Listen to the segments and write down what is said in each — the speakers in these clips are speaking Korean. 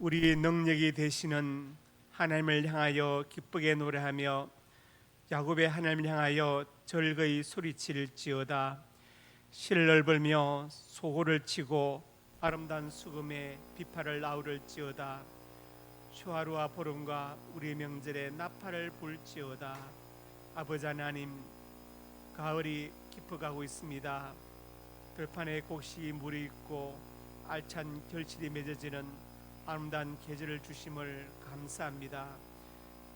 우리 능력이 되시는 하나님을 향하여 기쁘게 노래하며 야곱의 하나님을 향하여 절거이 소리칠지어다. 실을 벌며 소고를 치고 아름다운 수금에 비파를 아우를지어다. 초하루와 보름과 우리 명절에 나팔을 불지어다. 아버지 하나님, 가을이 깊어가고 있습니다. 들판에 곡식이 물이 있고 알찬 결실이 맺어지는 아름다운 계절을 주심을 감사합니다.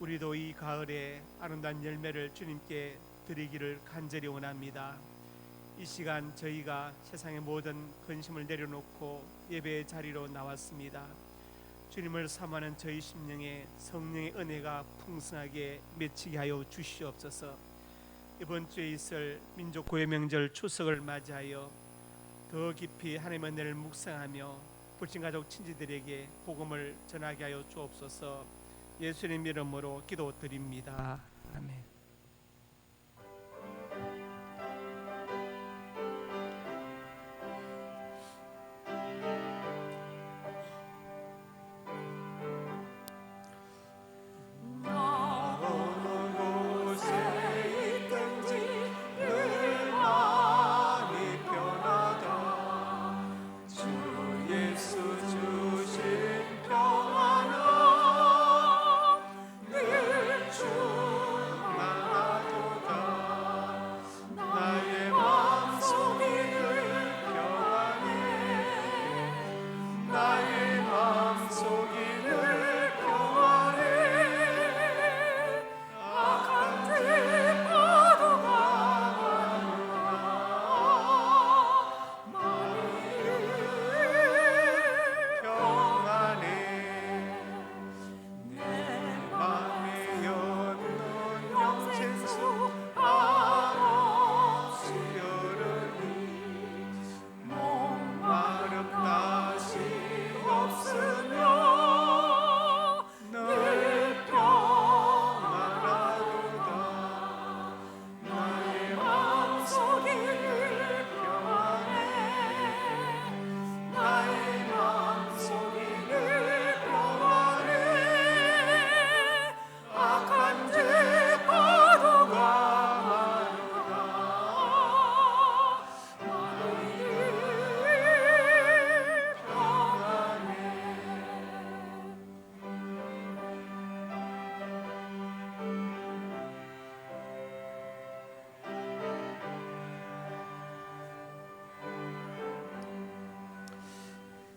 우리도 이 가을에 아름다운 열매를 주님께 드리기를 간절히 원합니다. 이 시간 저희가 세상의 모든 근심을 내려놓고 예배의 자리로 나왔습니다. 주님을 사모하는 저희 심령에 성령의 은혜가 풍성하게 맺히게 하여 주시옵소서. 이번 주에 있을 민족 고유 명절 추석을 맞이하여 더 깊이 하나님의 은혜를 묵상하며 불신 가족 친지들에게 복음을 전하게 하여 주옵소서. 예수님 이름으로 기도드립니다. 아멘.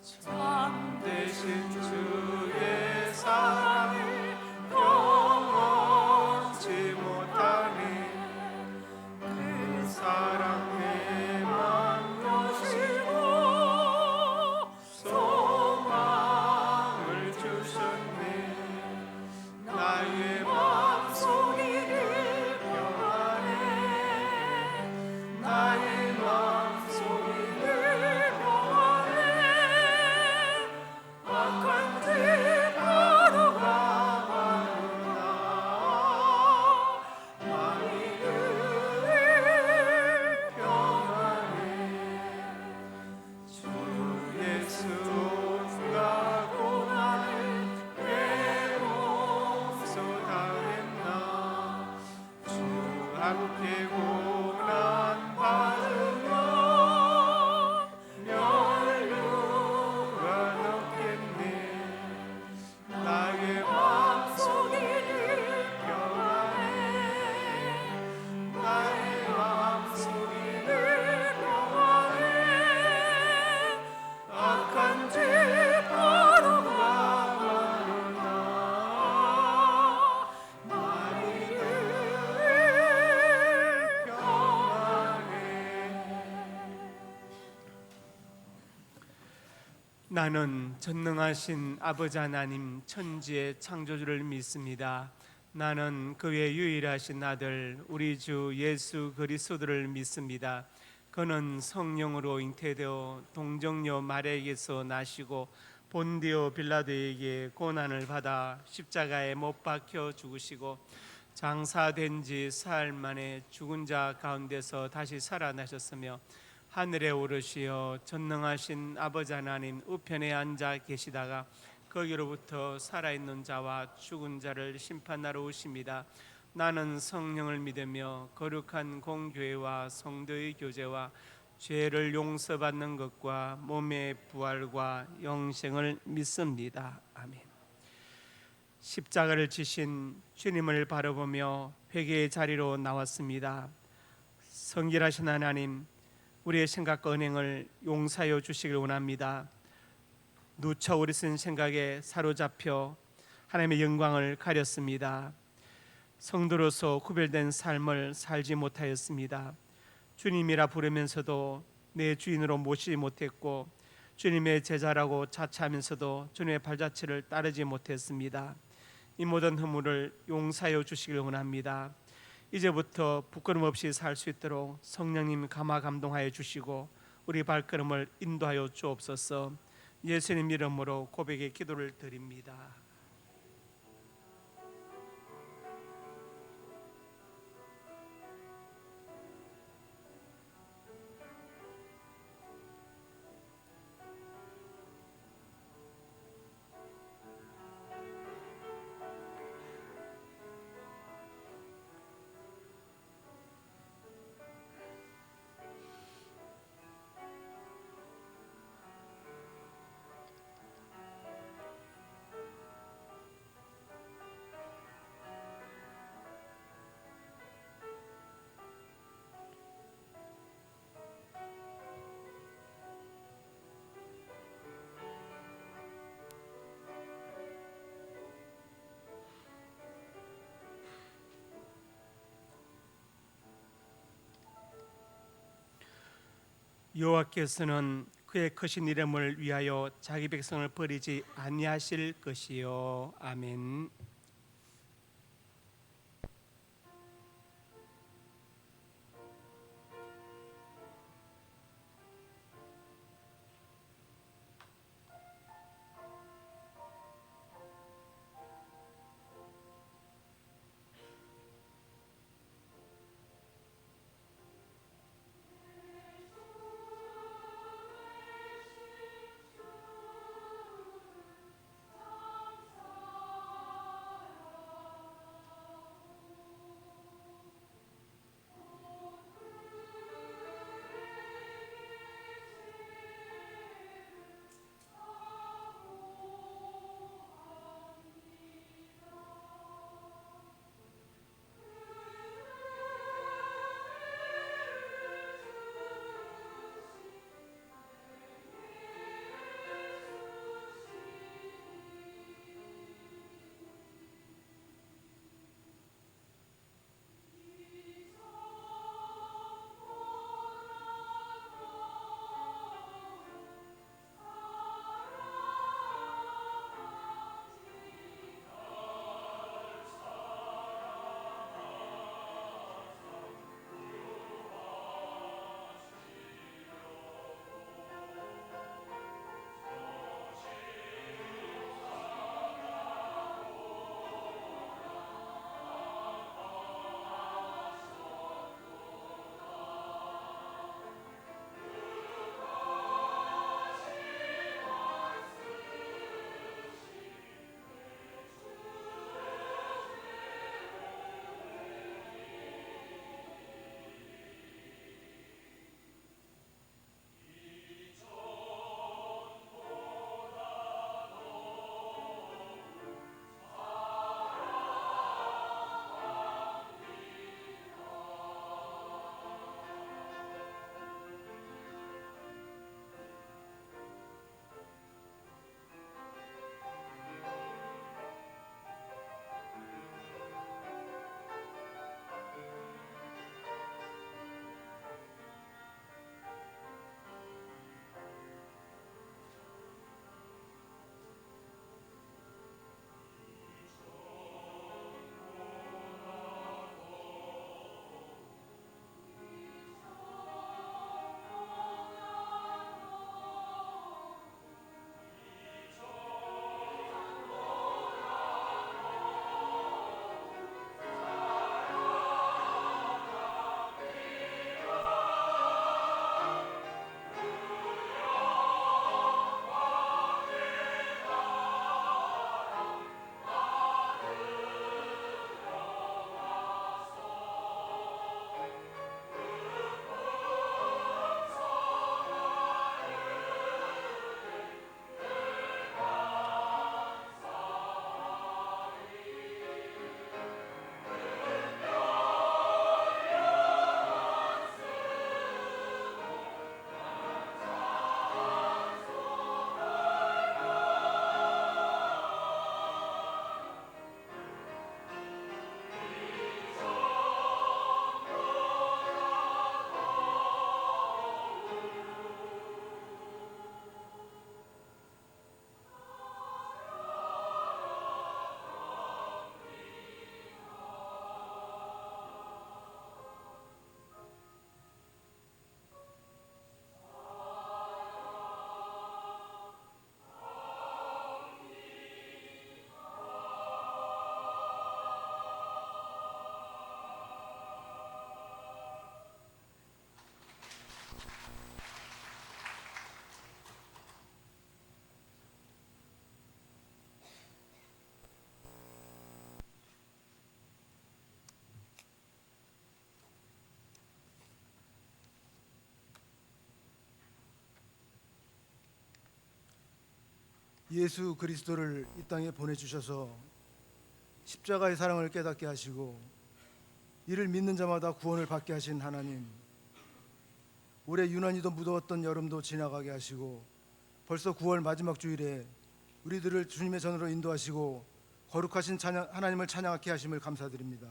참되신 주의 사랑을 영원치 못하니 그 사랑에만 여시고 소망을 주셨네. 나의 마음속이를 평안해. 나의 마음속이를 평안해. 악한 죄 파도가 많으나 만민을 평안해. 주 예수 온갖 고난을 외로워서 당했나. 주 함께 고난 받으면 면류가 넘겠네. 나의 마음속이를 평안해. 나의 마음속이를 평안해. 악한 죄 파도가 많으나 만민을 평안해. 나는 전능하신 아버지 하나님 천지의 창조주를 믿습니다. 나는 그의 유일하신 아들 우리 주 예수 그리스도를 믿습니다. 그는 성령으로 잉태되어 동정녀 마리아에게서 나시고 본디오 빌라도에게 고난을 받아 십자가에 못 박혀 죽으시고 장사된 지 사흘 만에 죽은 자 가운데서 다시 살아나셨으며 하늘에 오르시어 전능하신 아버지 하나님 우편에 앉아 계시다가 거기로부터 살아있는 자와 죽은 자를 심판하러 오십니다. 나는 성령을 믿으며 거룩한 공교회와 성도의 교제와 죄를 용서받는 것과 몸의 부활과 영생을 믿습니다. 아멘. 십자가를 지신 주님을 바라보며 회개의 자리로 나왔습니다. 성결하신 하나님, 우리의 생각과 언행을 용서하여 주시길 원합니다. 누차 우리 쓴 생각에 사로잡혀 하나님의 영광을 가렸습니다. 성도로서 구별된 삶을 살지 못하였습니다. 주님이라 부르면서도 내 주인으로 모시지 못했고, 주님의 제자라고 자처하면서도 주님의 발자취를 따르지 못했습니다. 이 모든 허물을 용서하여 주시길 원합니다. 이제부터 부끄럼 없이 살 수 있도록 성령님 감화 감동하여 주시고 우리 발걸음을 인도하여 주옵소서. 예수님 이름으로 고백의 기도를 드립니다. 여호와께서는 그의 크신 이름을 위하여 자기 백성을 버리지 아니하실 것이요. 아멘. 예수 그리스도를 이 땅에 보내주셔서 십자가의 사랑을 깨닫게 하시고 이를 믿는 자마다 구원을 받게 하신 하나님, 올해 유난히도 무더웠던 여름도 지나가게 하시고 벌써 9월 마지막 주일에 우리들을 주님의 전으로 인도하시고 거룩하신 하나님을 찬양하게 하심을 감사드립니다.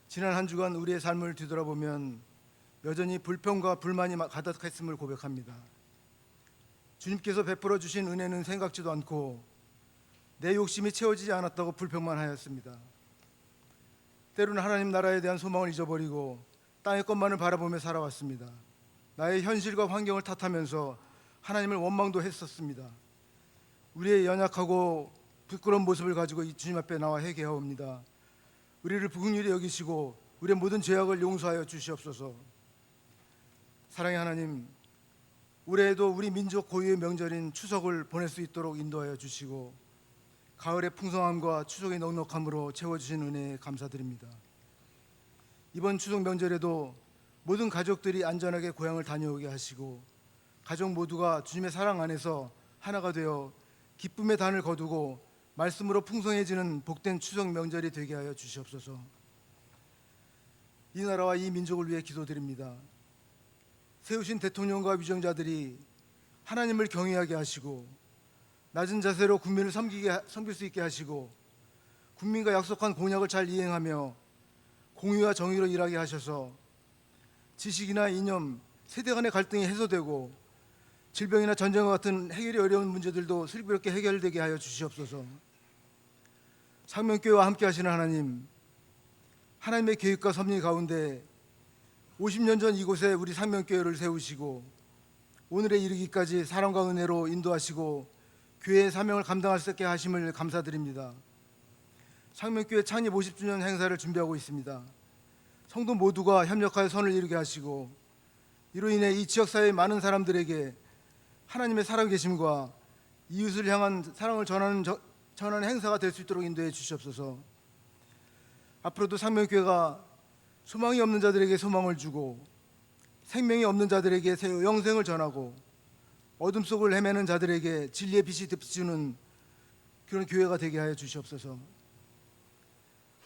지난 한 주간 우리의 삶을 뒤돌아보면 여전히 불평과 불만이 가득했음을 고백합니다. 주님께서 베풀어 주신 은혜는 생각지도 않고 내 욕심이 채워지지 않았다고 불평만 하였습니다. 때로는 하나님 나라에 대한 소망을 잊어버리고 땅의 것만을 바라보며 살아왔습니다. 나의 현실과 환경을 탓하면서 하나님을 원망도 했었습니다. 우리의 연약하고 부끄러운 모습을 가지고 이 주님 앞에 나와 회개하옵니다. 우리를 긍휼히 여기시고 우리의 모든 죄악을 용서하여 주시옵소서. 사랑의 하나님, 올해에도 우리 민족 고유의 명절인 추석을 보낼 수 있도록 인도하여 주시고 가을의 풍성함과 추석의 넉넉함으로 채워주신 은혜에 감사드립니다. 이번 추석 명절에도 모든 가족들이 안전하게 고향을 다녀오게 하시고 가족 모두가 주님의 사랑 안에서 하나가 되어 기쁨의 단을 거두고 말씀으로 풍성해지는 복된 추석 명절이 되게 하여 주시옵소서. 이 나라와 이 민족을 위해 기도드립니다. 세우신 대통령과 위정자들이 하나님을 경외하게 하시고 낮은 자세로 국민을 섬길 수 있게 하시고 국민과 약속한 공약을 잘 이행하며 공의와 정의로 일하게 하셔서 지식이나 이념, 세대 간의 갈등이 해소되고 질병이나 전쟁과 같은 해결이 어려운 문제들도 슬기롭게 해결되게 하여 주시옵소서. 상명교회와 함께 하시는 하나님, 하나님의 계획과 섭리 가운데 50년 전 이곳에 우리 상명교회를 세우시고 오늘에 이르기까지 사랑과 은혜로 인도하시고 교회의 사명을 감당할 수 있게 하심을 감사드립니다. 상명교회 창립 50주년 행사를 준비하고 있습니다. 성도 모두가 협력하여 선을 이루게 하시고 이로 인해 이 지역사회의 많은 사람들에게 하나님의 살아계심과 이웃을 향한 사랑을 전하는 행사가 될 수 있도록 인도해 주시옵소서. 앞으로도 상명교회가 소망이 없는 자들에게 소망을 주고 생명이 없는 자들에게 영생을 전하고 어둠 속을 헤매는 자들에게 진리의 빛이 비추는 그런 교회가 되게 하여 주시옵소서.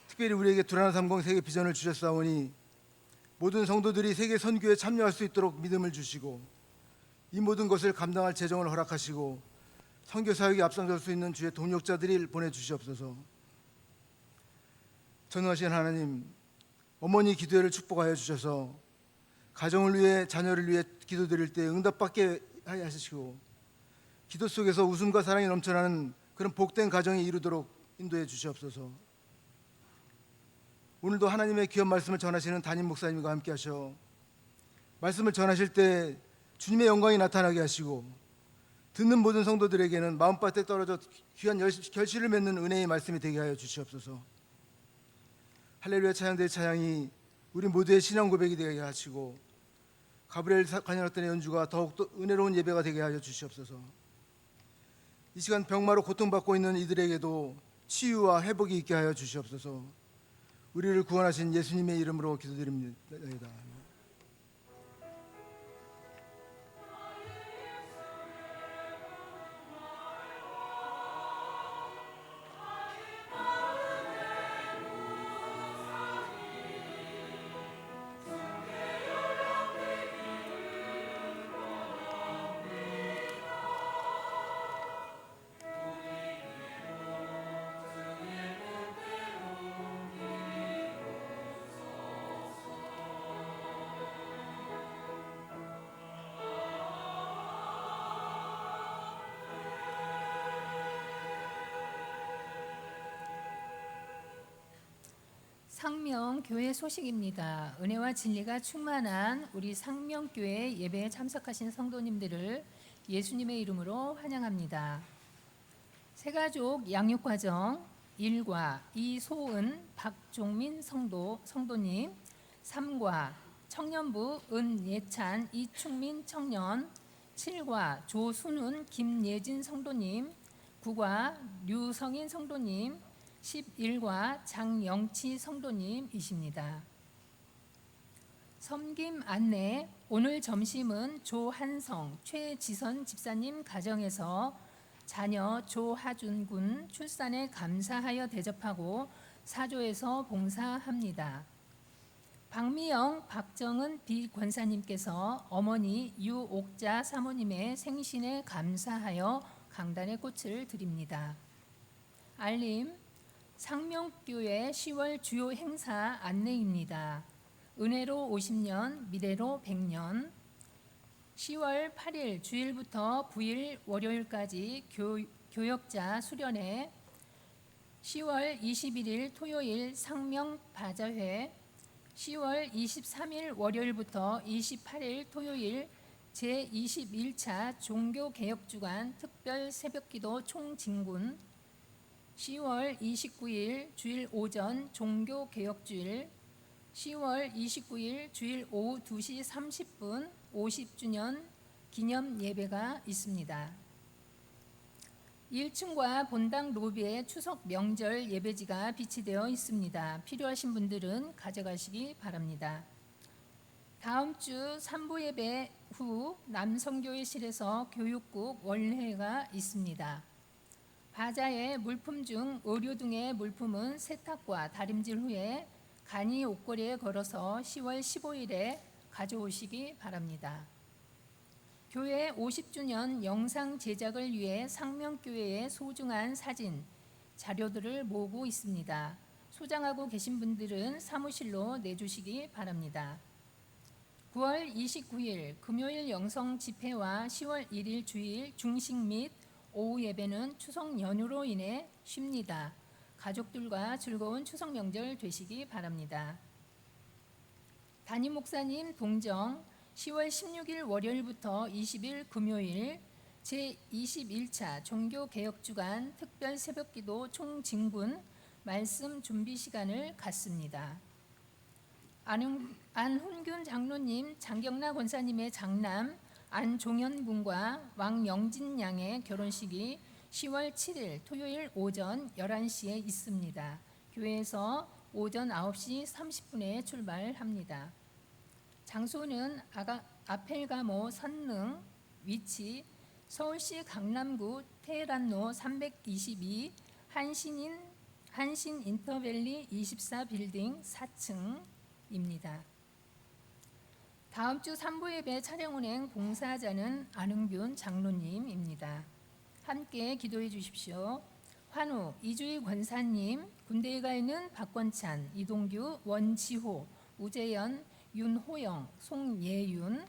특별히 우리에게 두라나 30 세계 비전을 주셨사오니 모든 성도들이 세계 선교에 참여할 수 있도록 믿음을 주시고 이 모든 것을 감당할 재정을 허락하시고 선교 사역에 앞장설 수 있는 주의 동력자들을 보내주시옵소서. 전능하신 하나님, 어머니 기도회를 축복하여 주셔서 가정을 위해 자녀를 위해 기도드릴 때 응답받게 하시고 기도 속에서 웃음과 사랑이 넘쳐나는 그런 복된 가정이 이루도록 인도해 주시옵소서. 오늘도 하나님의 귀한 말씀을 전하시는 담임 목사님과 함께 하셔 말씀을 전하실 때 주님의 영광이 나타나게 하시고 듣는 모든 성도들에게는 마음밭에 떨어져 귀한 결실을 맺는 은혜의 말씀이 되게 하여 주시옵소서. 할렐루야 찬양대의 찬양이 우리 모두의 신앙 고백이 되게 하시고 가브리엘 관현악단의 연주가 더욱더 은혜로운 예배가 되게 하여 주시옵소서. 이 시간 병마로 고통받고 있는 이들에게도 치유와 회복이 있게 하여 주시옵소서. 우리를 구원하신 예수님의 이름으로 기도드립니다. 상명교회 소식입니다. 은혜와 진리가 충만한 우리 상명교회 예배에 참석하신 성도님들을 예수님의 이름으로 환영합니다. 새가족 양육과정 1과 이소은 박종민 성도님, 3과 청년부 은예찬 이충민 청년, 7과 조순훈 김예진 성도님, 9과 류성인 성도님, 11과 장영치 성도님이십니다. 섬김 안내, 오늘 점심은 조한성, 최지선 집사님 가정에서 자녀 조하준 군 출산에 감사하여 대접하고 사조에서 봉사합니다. 박미영, 박정은 비권사님께서 어머니 유옥자 사모님의 생신에 감사하여 강단에 꽃을 드립니다. 알림, 상명교회 10월 주요 행사 안내입니다. 은혜로 50년, 미래로 100년. 10월 8일 주일부터 9일 월요일까지 교역자 수련회, 10월 21일 토요일 상명 바자회, 10월 23일 월요일부터 28일 토요일 제21차 종교개혁주간 특별 새벽기도 총진군, 10월 29일 주일 오전 종교개혁주일, 10월 29일 주일 오후 2시 30분 50주년 기념 예배가 있습니다. 1층과 본당 로비에 추석 명절 예배지가 비치되어 있습니다. 필요하신 분들은 가져가시기 바랍니다. 다음 주 3부 예배 후 남성교회실에서 교육국 원회가 있습니다. 바자의 물품 중 의류 등의 물품은 세탁과 다림질 후에 간이 옷걸이에 걸어서 10월 15일에 가져오시기 바랍니다. 교회 50주년 영상 제작을 위해 상명교회의 소중한 사진, 자료들을 모으고 있습니다. 소장하고 계신 분들은 사무실로 내주시기 바랍니다. 9월 29일 금요일 영성 집회와 10월 1일 주일 중식 및 오후 예배는 추석 연휴로 인해 쉽니다. 가족들과 즐거운 추석 명절 되시기 바랍니다. 담임 목사님 동정 10월 16일 월요일부터 20일 금요일 제21차 종교개혁주간 특별 새벽기도 총진군 말씀 준비 시간을 갖습니다. 안훈균 장로님, 장경라 권사님의 장남 안종현 군과 왕영진 양의 결혼식이 10월 7일 토요일 오전 11시에 있습니다. 교회에서 오전 9시 30분에 출발합니다. 장소는 아펠가모 선릉, 위치 서울시 강남구 테헤란로 322 한신 인터밸리 24 빌딩 4층입니다. 다음 주 3부 예배 차량 운행 봉사자는 안흥균 장로님입니다. 함께 기도해 주십시오. 환우 이주희 권사님, 군대에 가 있는 박권찬, 이동규, 원지호, 우재현, 윤호영, 송예윤,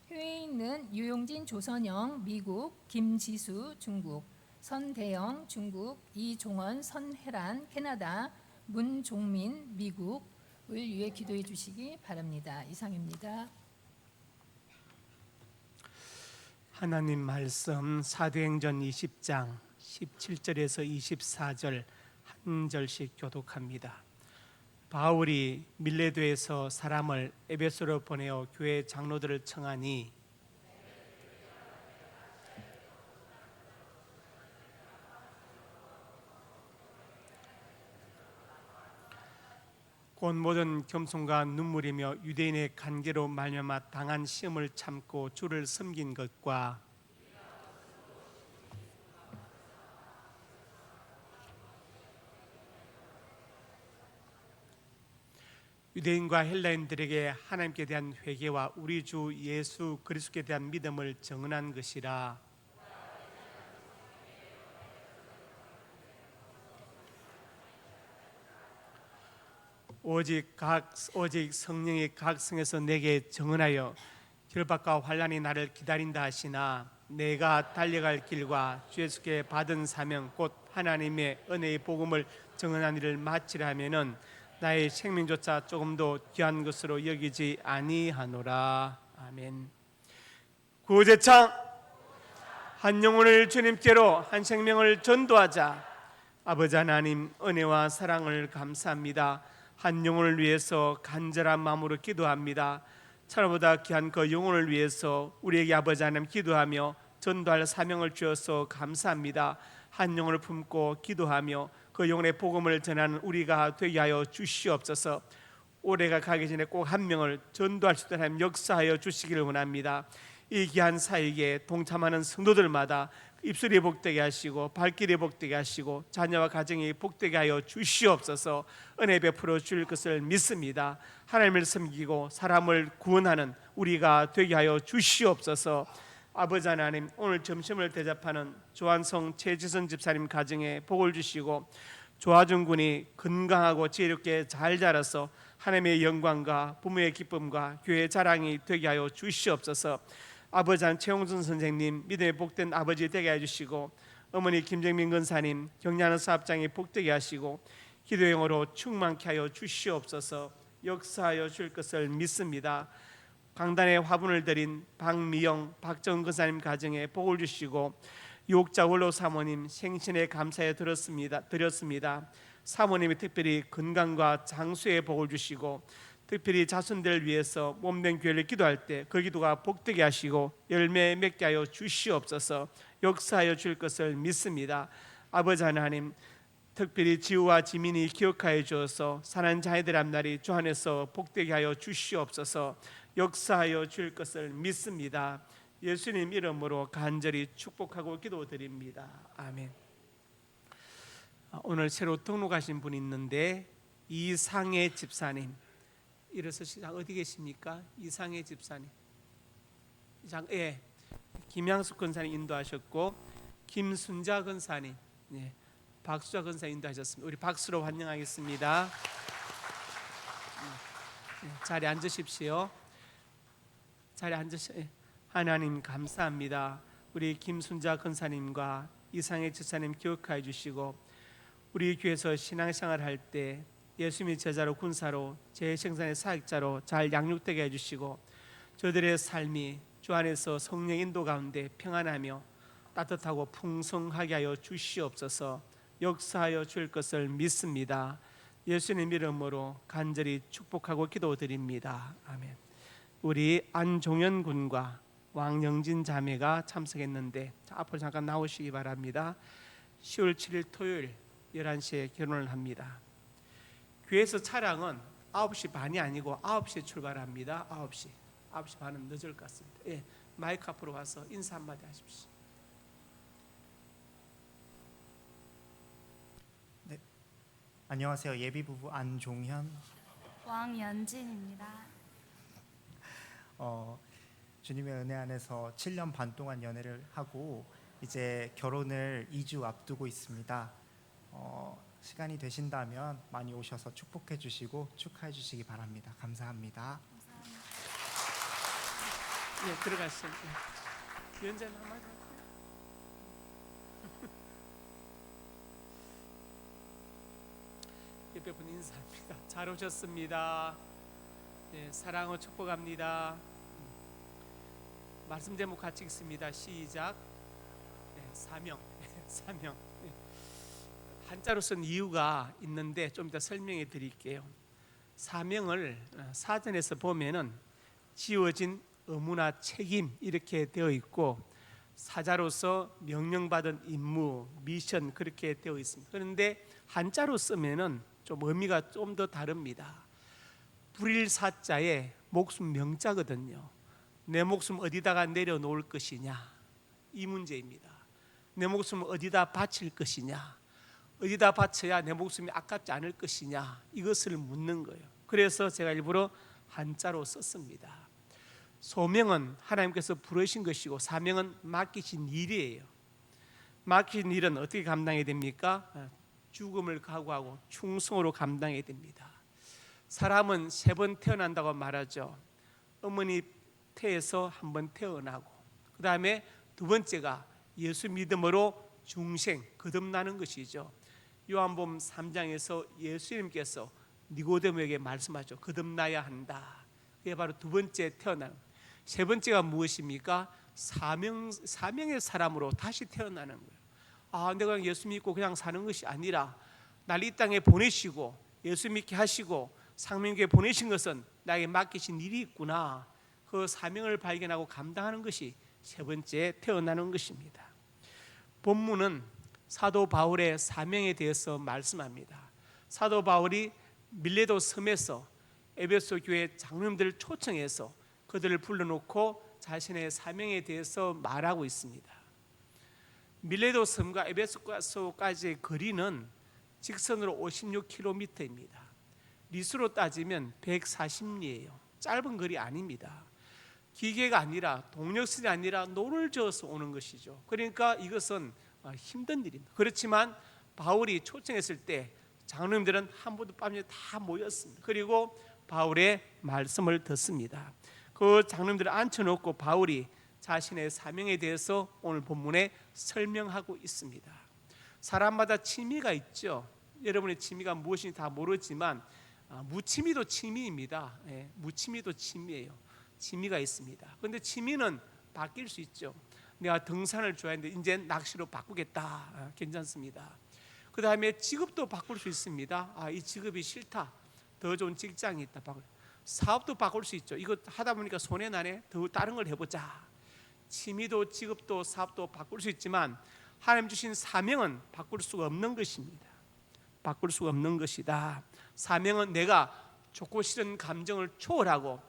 해외에 있는 유용진, 조선영, 미국, 김지수, 중국, 선대영, 중국, 이종원, 선혜란, 캐나다, 문종민, 미국을 위해 기도해 주시기 바랍니다. 이상입니다. 하나님 말씀 사도행전 20장 17절에서 24절 한 절씩 교독합니다. 바울이 밀레도에서 사람을 에베소로 보내어 교회 장로들을 청하니 곧 모든 겸손과 눈물이며 유대인의 관계로 말미암아 당한 시험을 참고 주를 섬긴 것과 유대인과 헬라인들에게 하나님께 대한 회개와 우리 주 예수 그리스도에 대한 믿음을 증언한 것이라. 오직 성령이 각 성에서 내게 증언하여 결박과 환난이 나를 기다린다 하시나 내가 달려갈 길과 주 예수께 받은 사명 곧 하나님의 은혜의 복음을 증언한 일을 마치려 하면은 나의 생명조차 조금도 귀한 것으로 여기지 아니하노라. 아멘. 구제창 한 영혼을 주님께로 한 생명을 전도하자. 아버지 하나님 은혜와 사랑을 감사합니다. 한 영혼을 위해서 간절한 마음으로 기도합니다. 차라보다 귀한 그 영혼을 위해서 우리에게 아버지 하나님 기도하며 전도할 사명을 주셔서 감사합니다. 한 영혼을 품고 기도하며 그 영혼의 복음을 전하는 우리가 되게 하여 주시옵소서. 올해가 가기 전에 꼭 한 명을 전도할 수 있도록 하나님 역사하여 주시기를 원합니다. 이 귀한 사역에 동참하는 성도들마다 입술이 복되게 하시고 발길이 복되게 하시고 자녀와 가정이 복되게 하여 주시옵소서. 은혜 베풀어 주실 것을 믿습니다. 하나님을 섬기고 사람을 구원하는 우리가 되게 하여 주시옵소서. 아버지 하나님, 오늘 점심을 대접하는 조한성 최지선 집사님 가정에 복을 주시고 조하준 군이 건강하고 지혜롭게 잘 자라서 하나님의 영광과 부모의 기쁨과 교회의 자랑이 되게 하여 주시옵소서. 아버지 한 최홍준 선생님 믿음의 복된 아버지 되게 해주시고 어머니 김정민 권사님 경리하는 사업장이 복되게 하시고 기도의 영으로 충만케 하여 주시옵소서. 역사하여 줄 것을 믿습니다. 강단에 화분을 드린 박미영 박정은 권사님 가정에 복을 주시고 유혹자 원로 사모님 생신에 감사에 드렸습니다. 사모님이 특별히 건강과 장수의 복을 주시고 특별히 자손들을 위해서 몸된 교회를 기도할 때 그 기도가 복되게 하시고 열매 맺게 하여 주시옵소서. 역사하여 줄 것을 믿습니다. 아버지 하나님, 특별히 지우와 지민이 기억하여 주어서 사는 자녀들 앞날이 주 안에서 복되게 하여 주시옵소서. 역사하여 줄 것을 믿습니다. 예수님 이름으로 간절히 축복하고 기도드립니다. 아멘. 오늘 새로 등록하신 분이 있는데 이상의 집사님, 일어서시다. 어디 계십니까? 이상의 집사님. 예, 김양숙 권사님 인도하셨고 김순자 권사님, 예, 박수자 권사님 인도하셨습니다. 우리 박수로 환영하겠습니다. 자리에 앉으십시오. 자리에 앉으시. 하나님 감사합니다. 우리 김순자 권사님과 이상의 집사님 기억하여 주시고 우리 교회에서 신앙생활 할 때 예수님의 제자로 군사로 재생산의 사역자로 잘 양육되게 해주시고 저들의 삶이 주 안에서 성령 인도 가운데 평안하며 따뜻하고 풍성하게 하여 주시옵소서. 역사하여 줄 것을 믿습니다. 예수님 이름으로 간절히 축복하고 기도드립니다. 아멘. 우리 안종현 군과 왕영진 자매가 참석했는데 앞으로 잠깐 나오시기 바랍니다. 10월 7일 토요일 11시에 결혼을 합니다. 교회에서 차량은 9시 반이 아니고 9시에 출발합니다. 9시 반은 늦을 것 같습니다. 예, 마이크 앞으로 와서 인사 한마디 하십시오. 네, 안녕하세요. 예비부부 안종현, 왕연진입니다. 주님의 은혜 안에서 7년 반 동안 연애를 하고 이제 결혼을 2주 앞두고 있습니다. 시간이 되신다면 많이 오셔서 축복해 주시고 축하해 주시기 바랍니다. 감사합니다. 예, 들어가시죠. 예. 위원장님 한마디 할까요? 옆에 분 인사합니다. 잘 오셨습니다. 예, 사랑을 축복합니다. 말씀 제목 같이 읽습니다. 시작. 네, 사명. 사명. 한자로 쓴 이유가 있는데 좀 이따 설명해 드릴게요. 사명을 사전에서 보면은 지어진 의무나 책임 이렇게 되어 있고 사자로서 명령받은 임무, 미션 그렇게 되어 있습니다. 그런데 한자로 쓰면은 좀 의미가 좀 더 다릅니다. 불일 사자에 목숨 명자거든요. 내 목숨 어디다가 내려놓을 것이냐 이 문제입니다. 내 목숨을 어디다 바칠 것이냐, 어디다 바쳐야 내 목숨이 아깝지 않을 것이냐 이것을 묻는 거예요. 그래서 제가 일부러 한자로 썼습니다. 소명은 하나님께서 부르신 것이고 사명은 맡기신 일이에요. 맡기신 일은 어떻게 감당해야 됩니까? 죽음을 각오하고 충성으로 감당해야 됩니다. 사람은 3번 태어난다고 말하죠. 어머니 태에서 한 번 태어나고 그 다음에 두 번째가 예수 믿음으로 중생 거듭나는 것이죠. 요한복음 3장에서 예수님께서 니고데모에게 말씀하죠. 거듭나야 한다. 그게 바로 두 번째 태어나는. 세 번째가 무엇입니까? 사명의 사람으로 다시 태어나는 거예요. 내가 예수 믿고 그냥 사는 것이 아니라 날 이 땅에 보내시고 예수 믿게 하시고 상명교회 보내신 것은 나에게 맡기신 일이 있구나. 그 사명을 발견하고 감당하는 것이 세 번째 태어나는 것입니다. 본문은 사도 바울의 사명에 대해서 말씀합니다. 사도 바울이 밀레도 섬에서 에베소 교회 장로님들을 초청해서 그들을 불러놓고 자신의 사명에 대해서 말하고 있습니다. 밀레도 섬과 에베소까지의 거리는 직선으로 56km입니다. 리수로 따지면 140리예요. 짧은 거리 아닙니다. 기계가 아니라 동력선이 아니라 노를 저어서 오는 것이죠. 그러니까 이것은 힘든 일입니다. 그렇지만 바울이 초청했을 때 장로님들은 한 분도 빠짐없이 다 모였습니다. 그리고 바울의 말씀을 듣습니다. 그 장로님들을 앉혀놓고 바울이 자신의 사명에 대해서 오늘 본문에 설명하고 있습니다. 사람마다 취미가 있죠. 여러분의 취미가 무엇인지 다 모르지만 무취미도 취미입니다. 무취미도 취미예요. 취미가 있습니다. 그런데 취미는 바뀔 수 있죠. 내가 등산을 좋아했는데 이제 낚시로 바꾸겠다. 괜찮습니다. 그 다음에 직업도 바꿀 수 있습니다. 이 직업이 싫다. 더 좋은 직장이 있다. 사업도 바꿀 수 있죠. 이거 하다 보니까 손해 나네. 더 다른 걸 해보자. 취미도 직업도 사업도 바꿀 수 있지만 하나님 주신 사명은 바꿀 수가 없는 것입니다. 바꿀 수가 없는 것이다. 사명은 내가 좋고 싫은 감정을 초월하고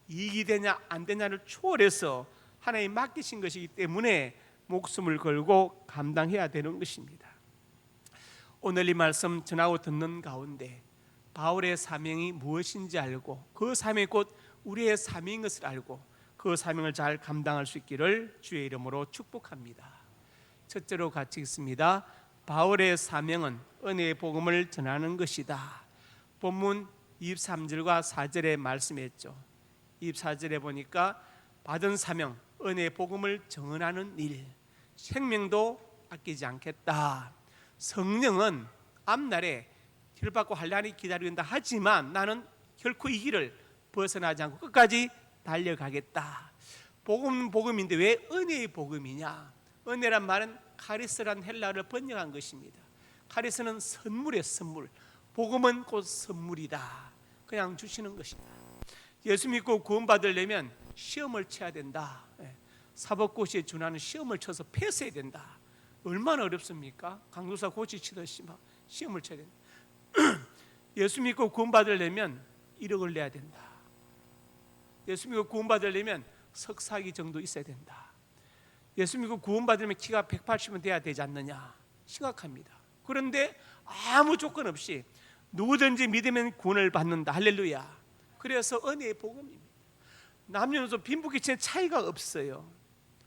이익이 되냐 안 되냐를 초월해서 하나님 맡기신 것이기 때문에 목숨을 걸고 감당해야 되는 것입니다. 오늘 이 말씀 전하고 듣는 가운데 바울의 사명이 무엇인지 알고 그 사명이 곧 우리의 사명인 것을 알고 그 사명을 잘 감당할 수 있기를 주의 이름으로 축복합니다. 첫째로 같이 읽습니다. 바울의 사명은 은혜의 복음을 전하는 것이다. 본문 23절과 4절에 말씀했죠. 24절에 보니까 받은 사명, 은혜의 복음을 전하는 일, 생명도 아끼지 않겠다. 성령은 앞날에 혈받고 환난이 기다린다 하지만 나는 결코 이 길을 벗어나지 않고 끝까지 달려가겠다. 복음인데 왜 은혜의 복음이냐? 은혜란 말은 카리스란 헬라어를 번역한 것입니다. 카리스는 선물의 선물, 복음은 곧 선물이다. 그냥 주시는 것이다. 예수 믿고 구원받으려면 시험을 쳐야 된다. 사법고시에 준하는 시험을 쳐서 패스해야 된다. 얼마나 어렵습니까? 강도사 고시 치듯이 막 시험을 쳐야 된다. 예수 믿고 구원받으려면 1억을 내야 된다. 예수 믿고 구원받으려면 석사기 정도 있어야 된다. 예수 믿고 구원받으려면 키가 180은 돼야 되지 않느냐? 심각합니다. 그런데 아무 조건 없이 누구든지 믿으면 구원을 받는다. 할렐루야. 그래서 은혜의 복음입니다. 남녀노소 빈부귀천의 차이가 없어요.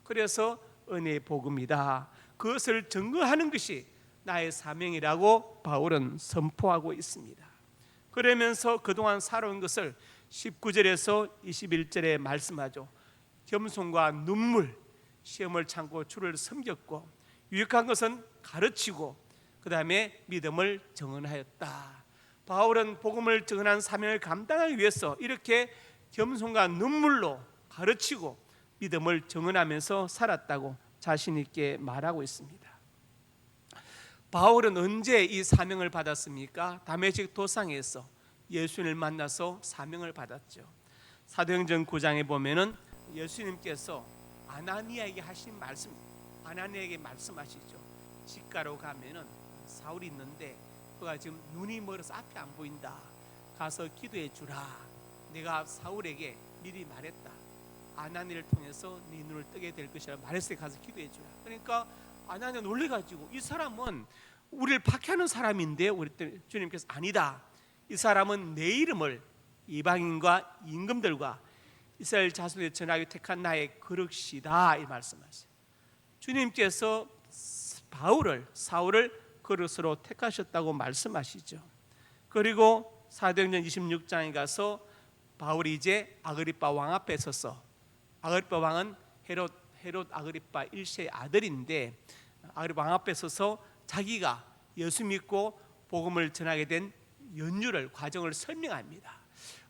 그래서 은혜의 복음이다. 그것을 증거하는 것이 나의 사명이라고 바울은 선포하고 있습니다. 그러면서 그동안 살아온 것을 19절에서 21절에 말씀하죠. 겸손과 눈물, 시험을 참고 주를 섬겼고 유익한 것은 가르치고 그 다음에 믿음을 증언하였다. 바울은 복음을 증언한 사명을 감당하기 위해서 이렇게 겸손과 눈물로 가르치고 믿음을 증언하면서 살았다고 자신 있게 말하고 있습니다. 바울은 언제 이 사명을 받았습니까? 다메섹 도상에서 예수님을 만나서 사명을 받았죠. 사도행전 9장에 보면은 예수님께서 아나니아에게 하신 말씀, 아나니아에게 말씀하시죠. 직가로 가면은 사울이 있는데 그가 지금 눈이 멀어서 앞이 안 보인다. 가서 기도해 주라. 내가 사울에게 미리 말했다. 아나니아를 통해서 네 눈을 뜨게 될 것이라 말했을 때 가서 기도해 주라. 그러니까 아나니아 놀래가지고 이 사람은 우리를 박해하는 사람인데 우리 주님께서 아니다. 이 사람은 내 이름을 이방인과 임금들과 이스라엘 자손에 전하기 택한 나의 그릇이다. 이 말씀하세요. 주님께서 사울을 그릇으로 택하셨다고 말씀하시죠. 그리고 사도행전 26장에 가서 바울이 이제 아그리빠 왕 앞에 서서, 아그리빠 왕은 헤롯 아그리빠 1세의 아들인데 아그리빠 왕 앞에 서서 자기가 예수 믿고 복음을 전하게 된 연유를, 과정을 설명합니다.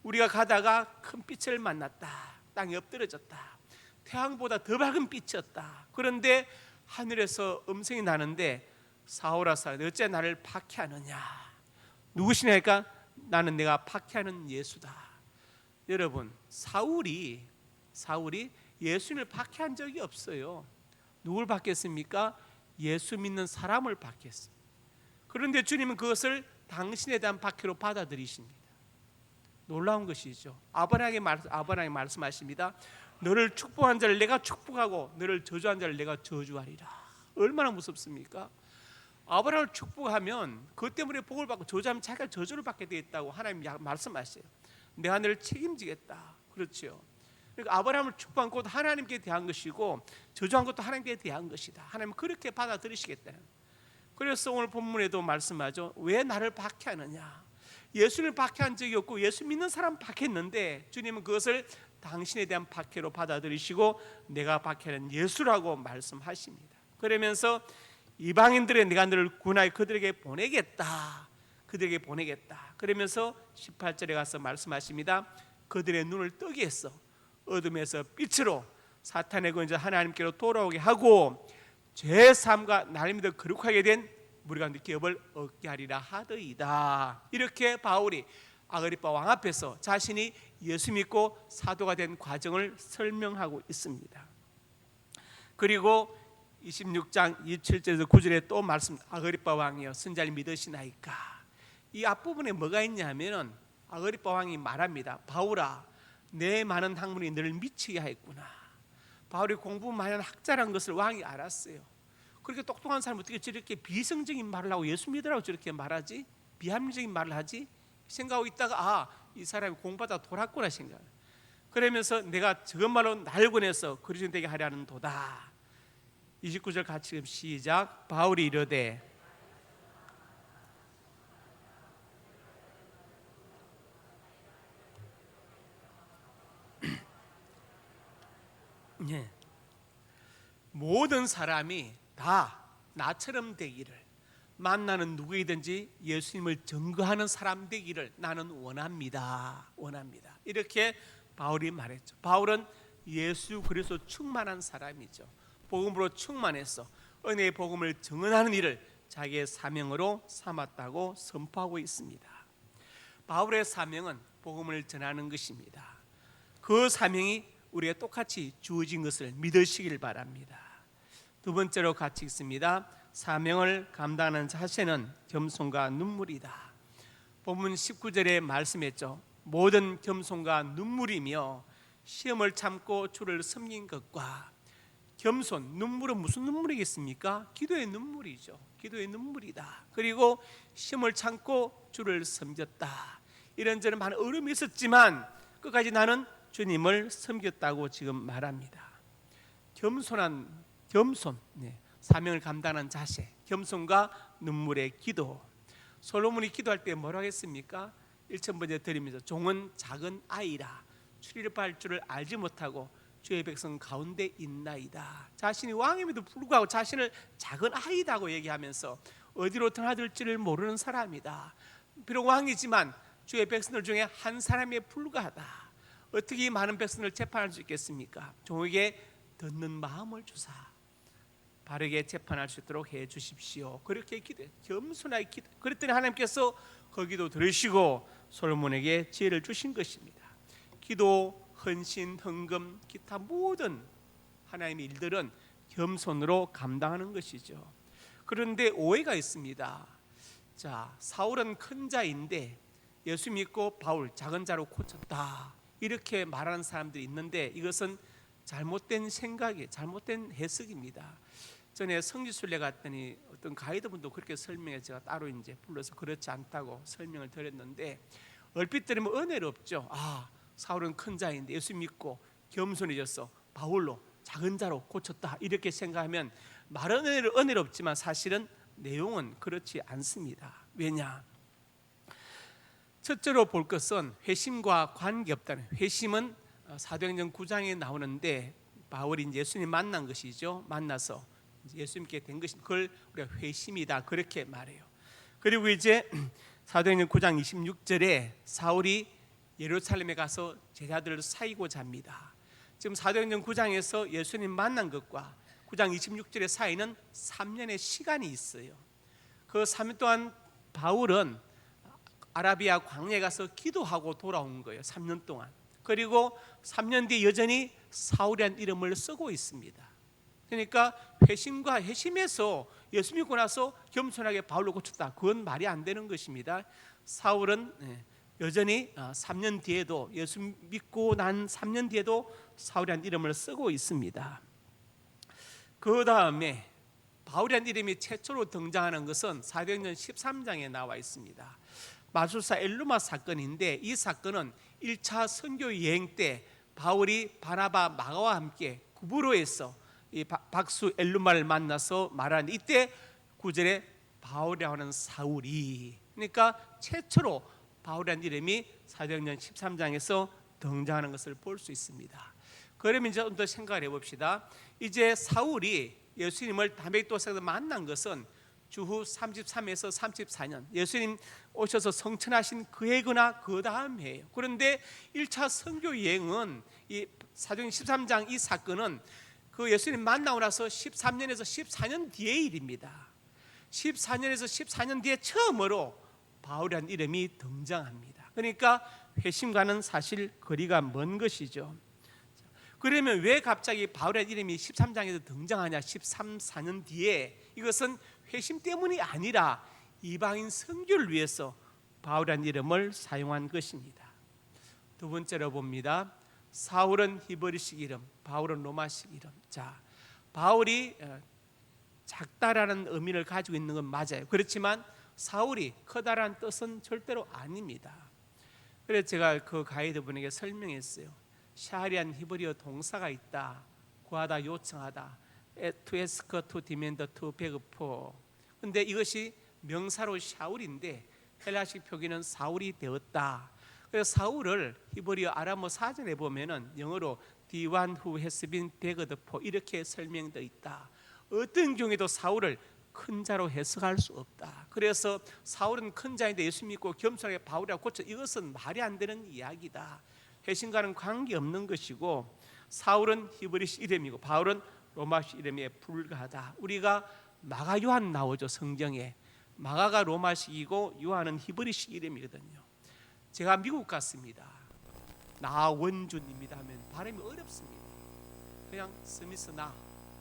우리가 가다가 큰 빛을 만났다. 땅에 엎드려졌다. 태양보다 더 밝은 빛이었다. 그런데 하늘에서 음성이 나는데 사울아 사울아 어째 나를 박해하느냐. 누구시냐니까 나는 내가 박해하는 예수다. 여러분, 사울이 예수님을 박해한 적이 없어요. 누굴 박했습니까? 예수 믿는 사람을 박했습니다. 그런데 주님은 그것을 당신에 대한 박해로 받아들이십니다. 놀라운 것이죠. 아브라함에게 말씀하십니다. 너를 축복한 자를 내가 축복하고 너를 저주한 자를 내가 저주하리라. 얼마나 무섭습니까? 아브라함을 축복하면 그것 때문에 복을 받고 저주하면 자기가 저주를 받게 되어 있다고 하나님 말씀하세요. 내가 너를 책임지겠다. 그렇죠. 그러니까 아브라함을 축복한 것도 하나님께 대한 것이고 저주한 것도 하나님께 대한 것이다. 하나님은 그렇게 받아들이시겠다는. 그래서 오늘 본문에도 말씀하죠. 왜 나를 박해하느냐? 예수를 박해한 적이 없고 예수 믿는 사람 박했는데 주님은 그것을 당신에 대한 박해로 받아들이시고 내가 박해는 예수라고 말씀하십니다. 그러면서 이방인들의 내가 너를 구원하여 그들에게 보내겠다. 그들에게 보내겠다. 그러면서 18절에 가서 말씀하십니다. 그들의 눈을 뜨게 했어. 어둠에서 빛으로 사탄의 권세 하나님께로 돌아오게 하고 죄 사함과 나를 믿어 거룩하게 된 우리 가운데 기업을 얻게 하리라 하더이다. 이렇게 바울이 아그리파 왕 앞에서 자신이 예수 믿고 사도가 된 과정을 설명하고 있습니다. 그리고 26장 27절에서 9절에 또 말씀, 아그리파 왕이여 선자를 믿으시나이까. 이 앞부분에 뭐가 있냐면은 아그리파 왕이 말합니다. 바울아, 내 많은 학문이 너를 미치게 하였구나. 바울이 공부 많이 한 학자라는 것을 왕이 알았어요. 그렇게 똑똑한 사람은 어떻게 저렇게 비성적인 말을 하고 예수 믿으라고 저렇게 말하지? 비합리적인 말을 하지? 생각하고 있다가 이 사람이 공부하다 돌았구나 생각. 그러면서 내가 저것말로 날 권해서 그리스도 되게 하려는 도다. 29절 같이 시작. 바울이 이르되 네. 모든 사람이 다 나처럼 되기를, 만나는 누구이든지 예수님을 증거하는 사람 되기를 나는 원합니다. 이렇게 바울이 말했죠. 바울은 예수 그리스도 충만한 사람이죠. 복음으로 충만해서 은혜의 복음을 증언하는 일을 자기의 사명으로 삼았다고 선포하고 있습니다. 바울의 사명은 복음을 전하는 것입니다. 그 사명이 우리가 똑같이 주어진 것을 믿으시길 바랍니다. 두 번째로 같이 있습니다. 사명을 감당하는 자세는 겸손과 눈물이다. 본문 19절에 말씀했죠. 모든 겸손과 눈물이며 시험을 참고 주를 섬긴 것과 겸손, 눈물은 무슨 눈물이겠습니까? 기도의 눈물이죠. 기도의 눈물이다. 그리고 시험을 참고 주를 섬겼다. 이런저런 많은 어려움이 있었지만 끝까지 나는 주님을 섬겼다고 지금 말합니다. 겸손, 사명을 감당하는 자세, 겸손과 눈물의 기도. 솔로몬이 기도할 때 뭐라고 했습니까? 1,000번째 드리면서 종은 작은 아이라 출입할 줄을 알지 못하고 주의 백성 가운데 있나이다. 자신이 왕임에도 불구하고 자신을 작은 아이다고 얘기하면서 어디로 드나들지를 모르는 사람이다. 비록 왕이지만 주의 백성들 중에 한 사람에 불과하다. 어떻게 이 많은 백성을 재판할 수 있겠습니까? 종에게 듣는 마음을 주사 바르게 재판할 수 있도록 해 주십시오. 그렇게 기도해, 겸손하게 기도. 그랬더니 하나님께서 거기도 들으시고 솔로몬에게 지혜를 주신 것입니다. 기도, 헌신, 헌금, 기타 모든 하나님의 일들은 겸손으로 감당하는 것이죠. 그런데 오해가 있습니다. 자, 사울은 큰 자인데 예수 믿고 바울 작은 자로 고쳤다, 이렇게 말하는 사람들이 있는데 이것은 잘못된 생각이, 잘못된 해석입니다. 전에 성지순례 갔더니 어떤 가이드분도 그렇게 설명해, 제가 따로 이제 불러서 그렇지 않다고 설명을 드렸는데 얼핏 들으면 은혜롭죠. 사울은 큰 자인데 예수 믿고 겸손해져서 바울로 작은 자로 고쳤다, 이렇게 생각하면 말은 은혜롭지만 사실은 내용은 그렇지 않습니다. 왜냐? 첫째로 볼 것은 회심과 관계없다는. 회심은 사도행전 9장에 나오는데 바울이 이제 예수님 만난 것이죠. 만나서 예수님께 된 것이, 그걸 우리가 회심이다 그렇게 말해요. 그리고 이제 사도행전 9장 26절에 사울이 예루살렘에 가서 제자들을 사이고자 합니다. 지금 사도행전 9장에서 예수님 만난 것과 9장 26절의 사이는 3년의 시간이 있어요. 그 3년 동안 바울은 아라비아 광야에 가서 기도하고 돌아온 거예요. 3년 동안. 그리고 3년 뒤에 여전히 사울이라는 이름을 쓰고 있습니다. 그러니까 회심에서 예수 믿고 나서 겸손하게 바울로 고쳤다, 그건 말이 안 되는 것입니다. 사울은 여전히 3년 뒤에도, 예수 믿고 난 3년 뒤에도 사울이라는 이름을 쓰고 있습니다. 그 다음에 바울이라는 이름이 최초로 등장하는 것은 사도행전 13장에 나와 있습니다. 마술사 엘루마 사건인데, 이 사건은 1차 선교 여행 때 바울이 바나바 마가와 함께 구브로에서 이 박수 엘루마를 만나서 말하는데, 이때 9절에 바울이라고 하는 사울이, 그러니까 최초로 바울이라는 이름이 사도행전 13장에서 등장하는 것을 볼 수 있습니다. 그러면 이제 좀 더 생각을 해봅시다. 이제 사울이 예수님을 다메섹도에서 만난 것은 주후 33에서 34년, 예수님 오셔서 성천하신 그 해거나 그 다음 해예요. 그런데 1차 선교 여행은 이 사도행전 13장 이 사건은 그 예수님 만나고 나서 13년에서 14년 뒤의 일입니다. 14년에서 14년 뒤에 처음으로 바울이라는 이름이 등장합니다. 그러니까 회심과는 사실 거리가 먼 것이죠. 그러면 왜 갑자기 바울의 이름이 13장에서 등장하냐? 13, 14년 뒤에. 이것은 회심 때문이 아니라 이방인 선교를 위해서 바울의 이름을 사용한 것입니다. 두 번째로 봅니다. 사울은 히브리식 이름, 바울은 로마식 이름. 자, 바울이 작다라는 의미를 가지고 있는 건 맞아요. 그렇지만 사울이 크다라는 뜻은 절대로 아닙니다. 그래서 제가 그 가이드분에게 설명했어요. 샤리안 히브리어 동사가 있다. 구하다, 요청하다. to ask, to demand, to beg for. 근데 이것이 명사로 샤울인데 헬라식 표기는 사울이 되었다. 그래서 사울을 히브리어 아람어 사전에 보면은 영어로 the one who has been begged for 이렇게 설명되어 있다. 어떤 경우에도 사울을 큰 자로 해석할 수 없다. 그래서 사울은 큰 자인데 예수 믿고 겸손하게 바울이라고 고쳐, 이것은 말이 안 되는 이야기다. 회심과는 관계없는 것이고, 사울은 히브리식 이름이고 바울은 로마식 이름에 불과하다. 우리가 마가 요한 나오죠. 성경에 마가가 로마식이고 요한은 히브리식 이름이거든요. 제가 미국 갔습니다. 나원준입니다 하면 발음이 어렵습니다. 그냥 스미스 나,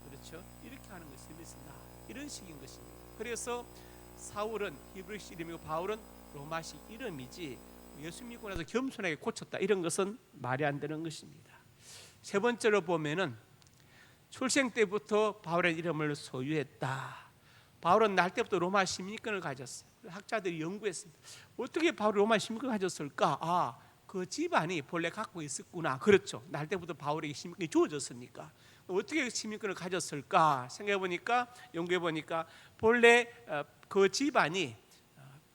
그렇죠? 이렇게 하는 것이 스미스 나, 이런 식인 것입니다. 그래서 사울은 히브리식 이름이고 바울은 로마식 이름이지, 예수 믿고 나서 겸손하게 고쳤다 이런 것은 말이 안 되는 것입니다. 세 번째로 보면은 출생 때부터 바울의 이름을 소유했다. 바울은 날 때부터 로마 시민권을 가졌어요. 학자들이 연구했습니다. 어떻게 바울이 로마 시민권을 가졌을까? 그 집안이 본래 갖고 있었구나. 그렇죠. 날 때부터 바울에게 시민권이 주어졌으니까. 어떻게 시민권을 가졌을까 생각해 보니까, 연구해 보니까 본래 그 집안이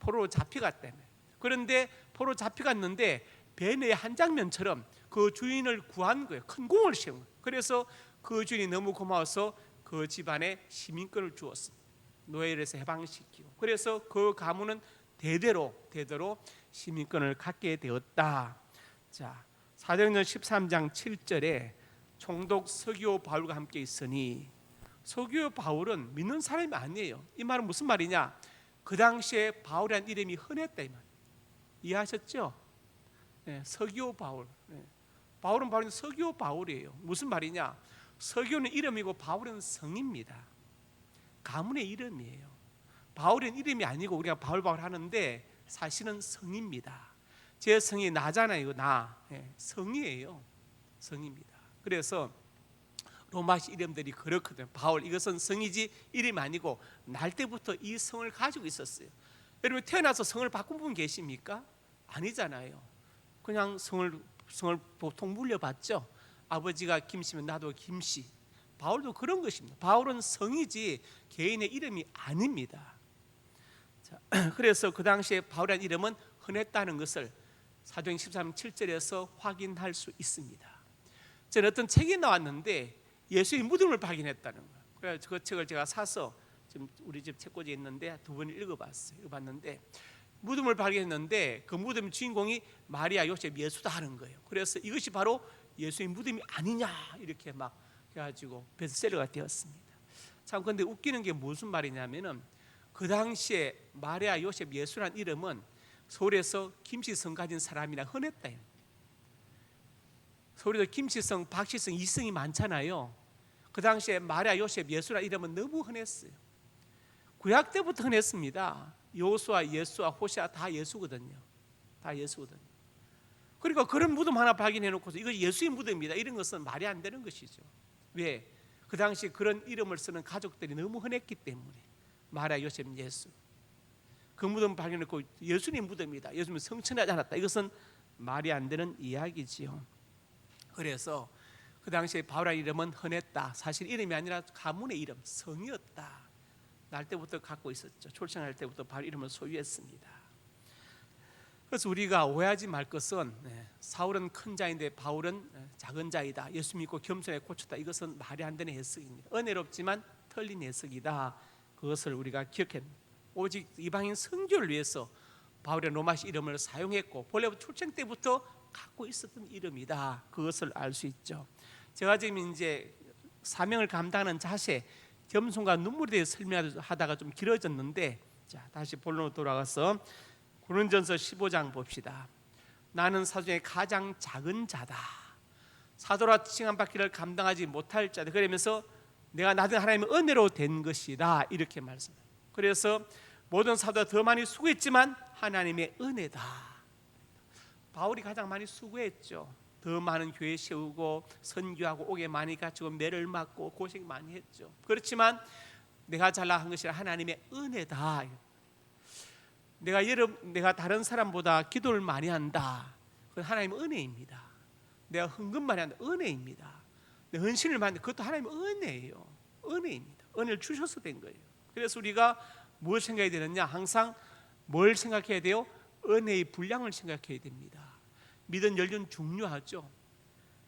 포로로 잡혀갔다며. 그런데 포로 잡혀갔는데 벤의 한 장면처럼 그 주인을 구한 거예요. 큰 공을 세운 거예요. 그래서 그 주인이 너무 고마워서 그 집안에 시민권을 주었습니다. 노예에서 해방시키고. 그래서 그 가문은 대대로 시민권을 갖게 되었다. 자, 사도행전 13장 7절에 총독 서기오 바울과 함께 있으니, 서기오 바울은 믿는 사람이 아니에요. 이 말은 무슨 말이냐? 그 당시에 바울이라는 이름이 흔했다 이 말. 이해하셨죠? 네, 서기오 바울. 네. 바울은 바로 서기오 바울이에요. 무슨 말이냐? 서기오는 이름이고 바울은 성입니다. 가문의 이름이에요. 바울은 이름이 아니고 우리가 바울 하는데 사실은 성입니다. 제 성이 나잖아요. 나. 네, 성이에요. 성입니다. 그래서 로마식 이름들이 그렇거든요. 바울, 이것은 성이지 이름이 아니고 날 때부터 이 성을 가지고 있었어요. 여러분 태어나서 성을 바꾼 분 계십니까? 아니잖아요. 그냥 성을 보통 물려받죠. 아버지가 김씨면 나도 김씨. 바울도 그런 것입니다. 바울은 성이지 개인의 이름이 아닙니다. 자, 그래서 그 당시에 바울이라는 이름은 흔했다는 것을 사도행전 13장 7절에서 확인할 수 있습니다. 저는 어떤 책이 나왔는데 예수의 무덤을 발견했다는 거예요. 그래서 그 책을 제가 사서 지금 우리 집 책꽂이에 있는데 두 번 읽어봤어요. 읽어봤는데 무덤을 발견했는데 그 무덤 주인공이 마리아, 요셉, 예수다 하는 거예요. 그래서 이것이 바로 예수의 무덤이 아니냐 이렇게 막 해가지고 베스트셀러가 되었습니다. 참 근데 웃기는 게 무슨 말이냐면은 그 당시에 마리아, 요셉, 예수라는 이름은 서울에서 김씨성 가진 사람이나 흔했다. 서울에서 김씨성, 박씨성, 이성이 많잖아요. 그 당시에 마리아, 요셉, 예수라는 이름은 너무 흔했어요. 구약 때부터 흔했습니다. 여호수아, 예수아, 호시아 다 예수거든요. 다 예수거든요. 그러니까 그런 무덤 하나 발견해 놓고서 이거 예수의 무덤입니다. 이런 것은 말이 안 되는 것이죠. 왜? 그 당시 그런 이름을 쓰는 가족들이 너무 흔했기 때문에 마리아, 요셉, 예수. 그 무덤 발견했고 예수님 무덤이다. 예수님 성천하지 않았다. 이것은 말이 안 되는 이야기지요. 그래서 그 당시에 바울의 이름은 흔했다. 사실 이름이 아니라 가문의 이름, 성이었다. 날 때부터 갖고 있었죠. 출생할 때부터 바울 이름을 소유했습니다. 그래서 우리가 오해하지 말 것은 사울은 큰 자인데 바울은 작은 자이다. 예수 믿고 겸손에 고쳤다. 이것은 말이 안 되는 해석입니다. 은혜롭지만 틀린 해석이다. 그것을 우리가 기억해. 오직 이방인 선교를 위해서 바울의 로마식 이름을 사용했고 본래 출생 때부터 갖고 있었던 이름이다. 그것을 알 수 있죠. 제가 지금 이제 사명을 감당하는 자세, 겸손과 눈물에 대해서 설명하다가 좀 길어졌는데, 자 다시 본론으로 돌아가서 고린전서 15장 봅시다. 나는 사도 중에 가장 작은 자다. 사도라 칭함받기를 감당하지 못할 자다. 그러면서 내가 나중 하나님의 은혜로 된 것이다. 이렇게 말씀합니다. 그래서 모든 사도가 더 많이 수고했지만 하나님의 은혜다. 바울이 가장 많이 수고했죠. 더 많은 교회 세우고 선교하고 옥에 많이 갇히고 매를 맞고 고생 많이 했죠. 그렇지만 내가 잘난 것이 하나님의 은혜다. 내가 다른 사람보다 기도를 많이 한다. 그건 하나님의 은혜입니다. 내가 헌금 많이 한다. 은혜입니다. 내 헌신을 많이 한다. 그것도 하나님의 은혜예요. 은혜입니다. 은혜를 주셔서 된 거예요. 그래서 우리가 뭘 생각해야 되느냐? 항상 뭘 생각해야 돼요? 은혜의 분량을 생각해야 됩니다. 믿음 연륜 중요하죠.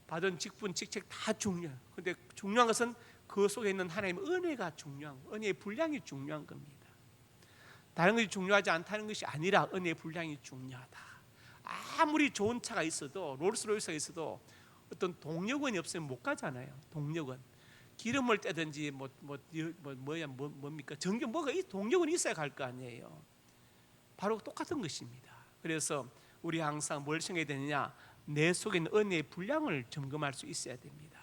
받은 직분, 직책 다 중요해요. 그런데 중요한 것은 그 속에 있는 하나님의 은혜가 중요한 거예요. 은혜의 분량이 중요한 겁니다. 다른 것이 중요하지 않다는 것이 아니라 은혜의 분량이 중요하다. 아무리 좋은 차가 있어도 롤스로이스가 있어도 어떤 동력원이 없으면 못 가잖아요. 동력원. 기름을 떼든지 뭡니까? 전기 뭐가 이 동력원이 있어야 갈 거 아니에요. 바로 똑같은 것입니다. 그래서 우리 항상 뭘 생각해야 되느냐? 내 속에 있는 은혜의 분량을 점검할 수 있어야 됩니다.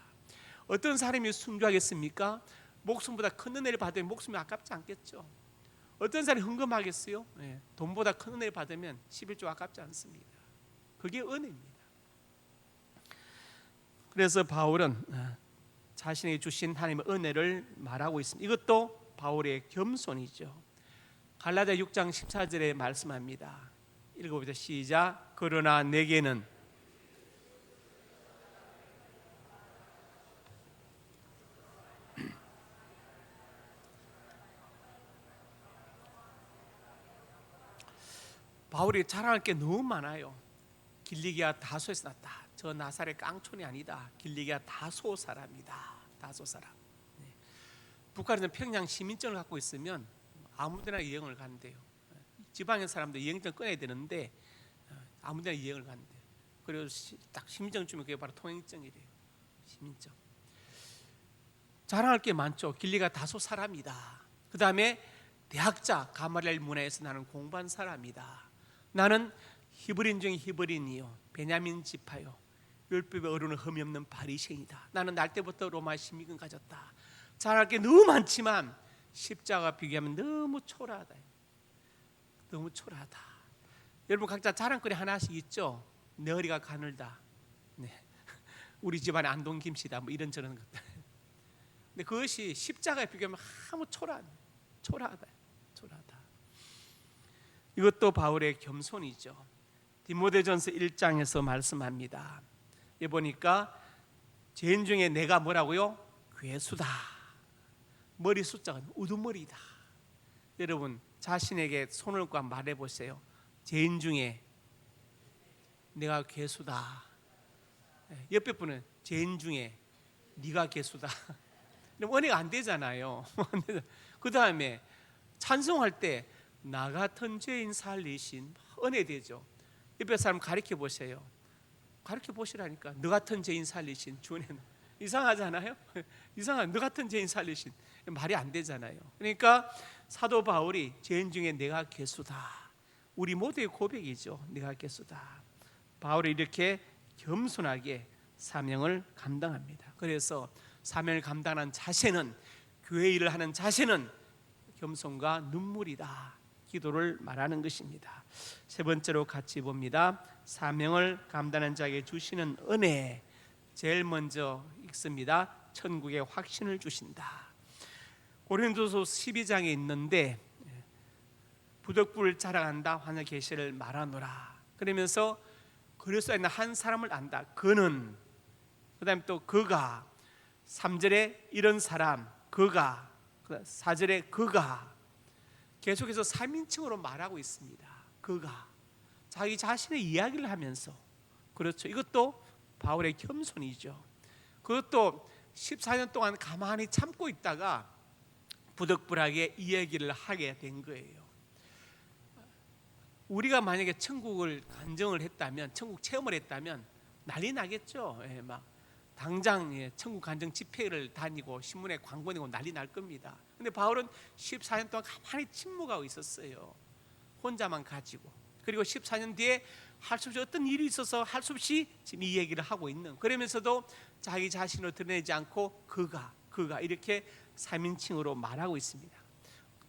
어떤 사람이 순교하겠습니까? 목숨보다 큰 은혜를 받으면 목숨이 아깝지 않겠죠. 어떤 사람이 헌금하겠어요? 돈보다 큰 은혜를 받으면 11조 아깝지 않습니다. 그게 은혜입니다. 그래서 바울은 자신에게 주신 하나님의 은혜를 말하고 있습니다. 이것도 바울의 겸손이죠. 갈라디아 6장 14절에 말씀합니다. 읽어보자. 시작. 그러나 내게는 바울이 자랑할 게 너무 많아요. 길리기아 다소에서 났다. 저 나사렛 깡촌이 아니다. 길리기아 다소 사람이다. 다소 사람. 북한에서 평양 시민증을 갖고 있으면 아무데나 여행을 간대요. 지방의 사람들 여행증 꺼내야 되는데 아무데나 여행을 간대요. 그리고 딱 시민증 주면 그게 바로 통행증이래요. 시민증. 자랑할 게 많죠. 길리기아 다소 사람이다. 그 다음에 대학자 가말리엘 문화에서 나는 공부한 사람이다. 나는 히브리인 중에 히브리인이요 베냐민 지파요 율법의 어른은 흠이 없는 바리새인이다. 나는 날 때부터 로마 시민권 가졌다. 잘할 게 너무 많지만 십자가 비교하면 너무 초라하다. 너무 초라하다. 여러분 각자 자랑거리 하나씩 있죠. 내 허리가 가늘다. 네. 우리 집안에 안동 김씨다. 뭐 이런저런 것들. 근데 그것이 십자가에 비교하면 아무 초라하다. 이것도 바울의 겸손이죠. 디모데전서 1장에서 말씀합니다. 여기 보니까 죄인 중에 내가 뭐라고요? 괴수다. 머리 숫자가 우두머리다. 여러분 자신에게 손을 꽉 말해보세요. 죄인 중에 내가 괴수다. 옆에 분은 죄인 중에 네가 괴수다. 은혜가 안 되잖아요. 그 다음에 찬송할 때 나 같은 죄인 살리신 은혜 되죠. 옆에 사람 가르쳐 보세요. 가르쳐 보시라니까. 너 같은 죄인 살리신 주는 이상하잖아요. 이상한 너 같은 죄인 살리신 말이 안 되잖아요. 그러니까 사도 바울이 죄인 중에 내가 괴수다. 우리 모두의 고백이죠. 내가 괴수다. 바울이 이렇게 겸손하게 사명을 감당합니다. 그래서 사명을 감당하는 자세는 교회 일을 하는 자세는 겸손과 눈물이다. 기도를 말하는 것입니다. 세 번째로 같이 봅니다. 사명을 감당하는 자에게 주시는 은혜. 제일 먼저 읽습니다. 천국의 확신을 주신다. 고린도서 12장에 있는데 부덕불을 자랑한다 환히 계시를 말하노라. 그러면서 그리스도에 있는 한 사람을 안다. 그는, 그다음에 또 그가, 3절에 이런 사람 그가, 4절에 그가, 계속해서 3인칭으로 말하고 있습니다. 그가 자기 자신의 이야기를 하면서, 그렇죠, 이것도 바울의 겸손이죠. 그것도 14년 동안 가만히 참고 있다가 부득불하게 이 얘기를 하게 된 거예요. 우리가 만약에 천국을 간증을 했다면, 천국 체험을 했다면 난리 나겠죠. 예, 막 당장 천국 간증 집회를 다니고 신문에 광고 내고 난리 날 겁니다. 근데 바울은 14년 동안 가만히 침묵하고 있었어요. 혼자만 가지고. 그리고 14년 뒤에 할 수 없이 어떤 일이 있어서 할 수 없이 지금 이 얘기를 하고 있는, 그러면서도 자기 자신을 드러내지 않고 그가 이렇게 3인칭으로 말하고 있습니다.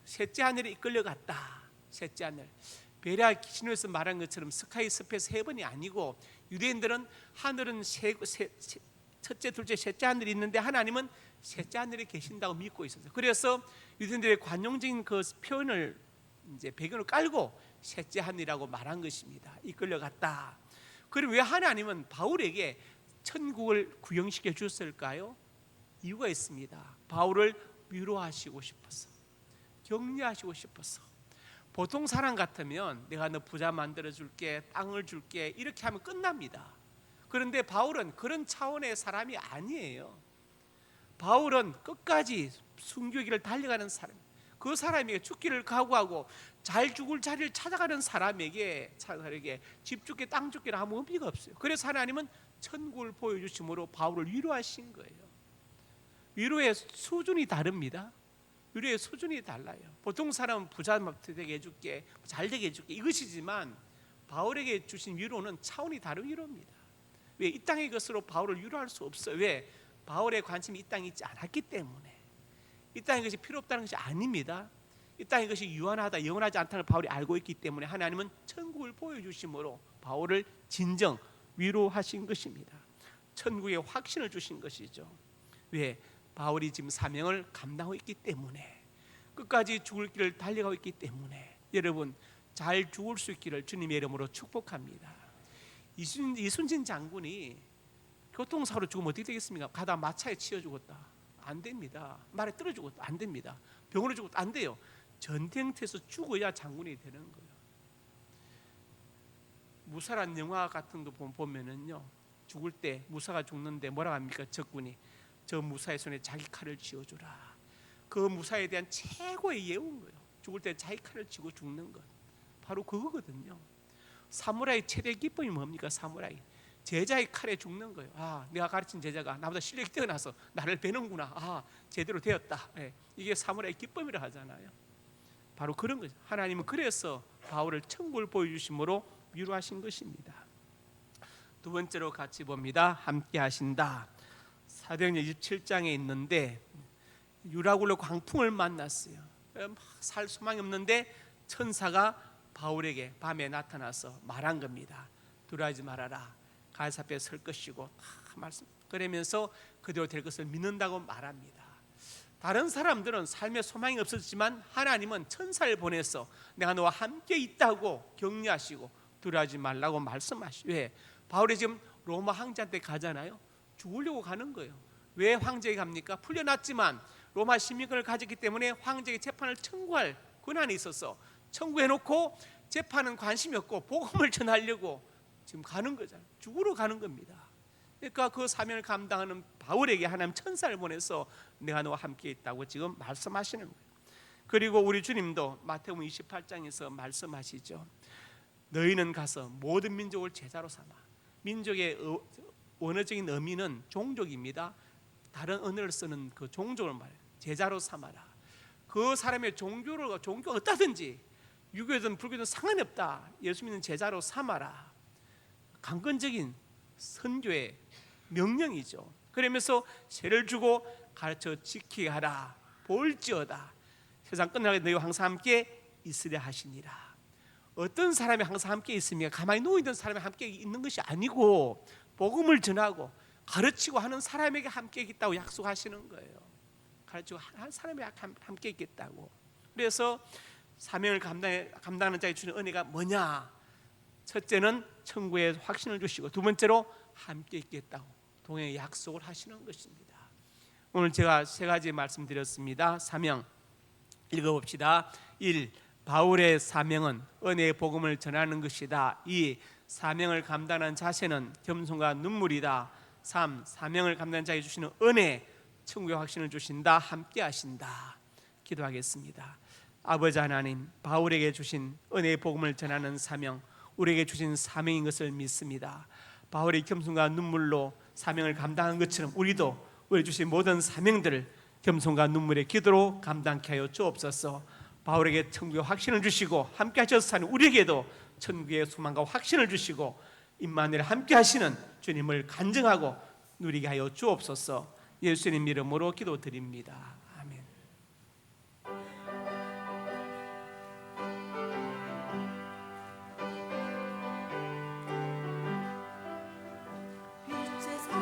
셋째 하늘에 이끌려갔다. 셋째 하늘, 베레아 신호에서 말한 것처럼 스카이 스페이스 헤븐이 아니고, 유대인들은 하늘은 첫째, 둘째, 셋째 하늘이 있는데 하나님은 셋째 하늘에 계신다고 믿고 있었어요. 그래서 유대인들의 관용적인 그 표현을 이제 배경을 깔고 셋째 하늘이라고 말한 것입니다. 이끌려갔다. 그럼 왜 하나님은 바울에게 천국을 구형시켜 주셨을까요? 이유가 있습니다. 바울을 위로하시고 싶어서, 격려하시고 싶어서. 보통 사람 같으면 내가 너 부자 만들어 줄게, 땅을 줄게, 이렇게 하면 끝납니다. 그런데 바울은 그런 차원의 사람이 아니에요. 바울은 끝까지 순교의 길을 달려가는 사람, 그 사람에게 죽기를 각오하고 잘 죽을 자리를 찾아가는 사람에게 집 죽게 땅 죽기를 아무 의미가 없어요. 그래서 하나님은 천국을 보여주심으로 바울을 위로하신 거예요. 위로의 수준이 다릅니다. 위로의 수준이 달라요. 보통 사람은 부자 되게 해줄게, 잘 되게 해줄게, 이것이지만 바울에게 주신 위로는 차원이 다른 위로입니다. 왜? 이 땅의 것으로 바울을 위로할 수 없어요. 왜? 바울의 관심이 이 땅에 있지 않았기 때문에. 이 땅의 것이 필요 없다는 것이 아닙니다. 이 땅의 것이 유한하다, 영원하지 않다는 바울이 알고 있기 때문에 하나님은 천국을 보여주심으로 바울을 진정 위로하신 것입니다. 천국의 확신을 주신 것이죠. 왜? 바울이 지금 사명을 감당하고 있기 때문에, 끝까지 죽을 길을 달려가고 있기 때문에 여러분 잘 죽을 수 있기를 주님의 이름으로 축복합니다. 이순신 장군이 교통사고로 죽으면 어떻게 되겠습니까? 가다 마차에 치여 죽었다, 안 됩니다. 말에 떨어 죽었다, 안 됩니다. 병으로 죽었다, 안 돼요. 전쟁터에서 죽어야 장군이 되는 거예요. 무사란 영화 같은 거 보면은요, 죽을 때 무사가 죽는데 뭐라고 합니까? 적군이 저 무사의 손에 자기 칼을 쥐어주라. 그 무사에 대한 최고의 예우인 거예요. 죽을 때 자기 칼을 쥐고 죽는 것, 바로 그거거든요. 사무라이 최대 기쁨이 뭡니까? 사무라이 제자의 칼에 죽는 거예요. 아, 내가 가르친 제자가 나보다 실력이 뛰어나서 나를 베는구나. 아, 제대로 되었다. 예, 이게 사무라이 기쁨이라 하잖아요. 바로 그런 거죠. 하나님은 그래서 바울을 천국을 보여주심으로 위로하신 것입니다. 두 번째로 같이 봅니다. 함께 하신다. 사도행전 27장에 있는데 유라굴로 광풍을 만났어요. 살 소망이 없는데 천사가 바울에게 밤에 나타나서 말한 겁니다. 두려워하지 말아라. 가이사 앞에 설 것이고 말씀. 그러면서 그대로 될 것을 믿는다고 말합니다. 다른 사람들은 삶에 소망이 없었지만 하나님은 천사를 보내서 내가 너와 함께 있다고 격려하시고 두려워하지 말라고 말씀하시고. 왜? 바울이 지금 로마 황제한테 가잖아요. 죽으려고 가는 거예요. 왜 황제에게 갑니까? 풀려났지만 로마 시민권을 가졌기 때문에 황제에게 재판을 청구할 권한이 있어서 청구해놓고 재판은 관심이 없고 복음을 전하려고 지금 가는 거잖아요. 죽으러 가는 겁니다. 그러니까 그 사명을 감당하는 바울에게 하나님 천사를 보내서 내가 너와 함께 있다고 지금 말씀하시는 거예요. 그리고 우리 주님도 마태복음 28장에서 말씀하시죠. 너희는 가서 모든 민족을 제자로 삼아. 민족의 언어적인 의미는 종족입니다. 다른 언어를 쓰는 그 종족을 말해요. 제자로 삼아라. 그 사람의 종교가 어떠든지 유교든 불교든 상관이 없다. 예수 믿는 제자로 삼아라. 강건적인 선교의 명령이죠. 그러면서 세를 주고 가르쳐 지키게 하라. 볼지어다 세상 끝나게 너희와 항상 함께 있으려 하시니라. 어떤 사람이 항상 함께 있습니까? 가만히 누워있는 사람이 함께 있는 것이 아니고 복음을 전하고 가르치고 하는 사람에게 함께 있겠다고 약속하시는 거예요. 가르치고 하는 사람에게 함께 있겠다고. 그래서 사명을 감당하는 자에게 주는 은혜가 뭐냐? 첫째는 천국의 확신을 주시고, 두 번째로 함께 있겠다고 동행의 약속을 하시는 것입니다. 오늘 제가 세 가지 말씀드렸습니다. 사명 읽어봅시다. 1. 바울의 사명은 은혜의 복음을 전하는 것이다. 2. 사명을 감당하는 자세는 겸손과 눈물이다. 3. 사명을 감당하는 자에게 주시는 은혜, 천국의 확신을 주신다. 함께 하신다. 기도하겠습니다. 아버지 하나님, 바울에게 주신 은혜의 복음을 전하는 사명, 우리에게 주신 사명인 것을 믿습니다. 바울의 겸손과 눈물로 사명을 감당한 것처럼 우리도 우리 주신 모든 사명들을 겸손과 눈물의 기도로 감당케 하여 주옵소서. 바울에게 천국의 확신을 주시고 함께 하셔서 사는 우리에게도 천국의 소망과 확신을 주시고 임마누엘 함께 하시는 주님을 간증하고 누리게 하여 주옵소서. 예수님 이름으로 기도드립니다. 아멘.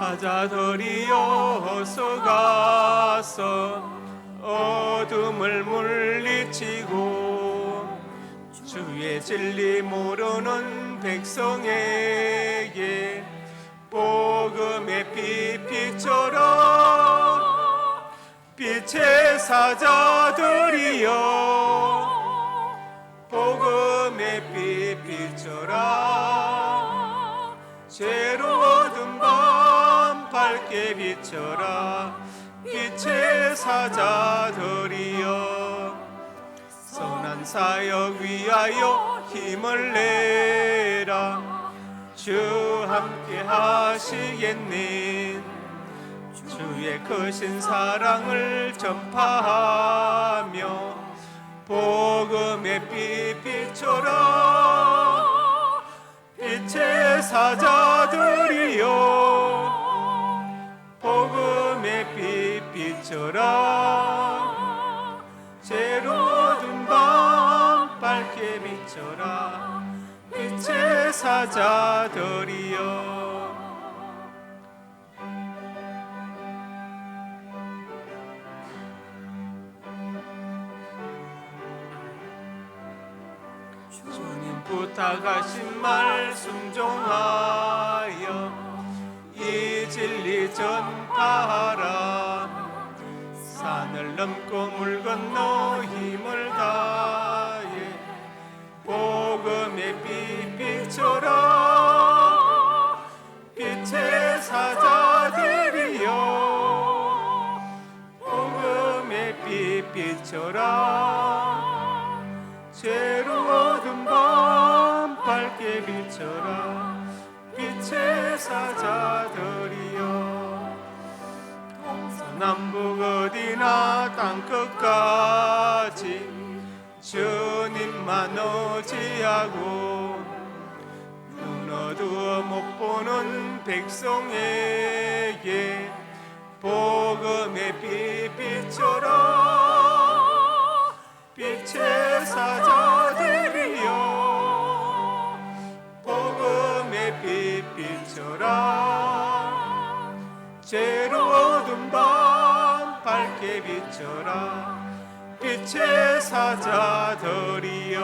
사자들이여 어서 가서 어둠을 물리치고 주의 진리 모르는 백성에게 복음의 빛 비춰라. 빛의 사자들이여 복음의 빛 비춰라. 죄로 어두운 밤 밝게 비춰라. 빛의 사자들이여 선한 사역 위하여 힘을 내라. 주 함께 하시겠니? 주의 크신 사랑을 전파하며 복음의 빛 비춰라. 빛의 사자들이여 복음의 빛 비춰라. 죄로 어두운 밤 밝게 비춰라. 빛의 사자들이여. 주님 부탁하신 말 순종하여 이 진리 전파하라. 산을 넘고 물 건너 힘을 다해 복음의 빛 비춰라. 빛의 사자들이여 복음의 빛 비춰라. 죄로 어두운 밤 밝게 비춰라. 빛의 사자들이여 남북 어디나 땅끝까지 주님만 의지하고 눈 어두워 못 보는 백성에게 복음의 빛 비춰라. 빛의 사자들이여 복음의 빛 비춰라. 죄로 어두운 밤 밝게 비춰라. 빛의 사자들이여.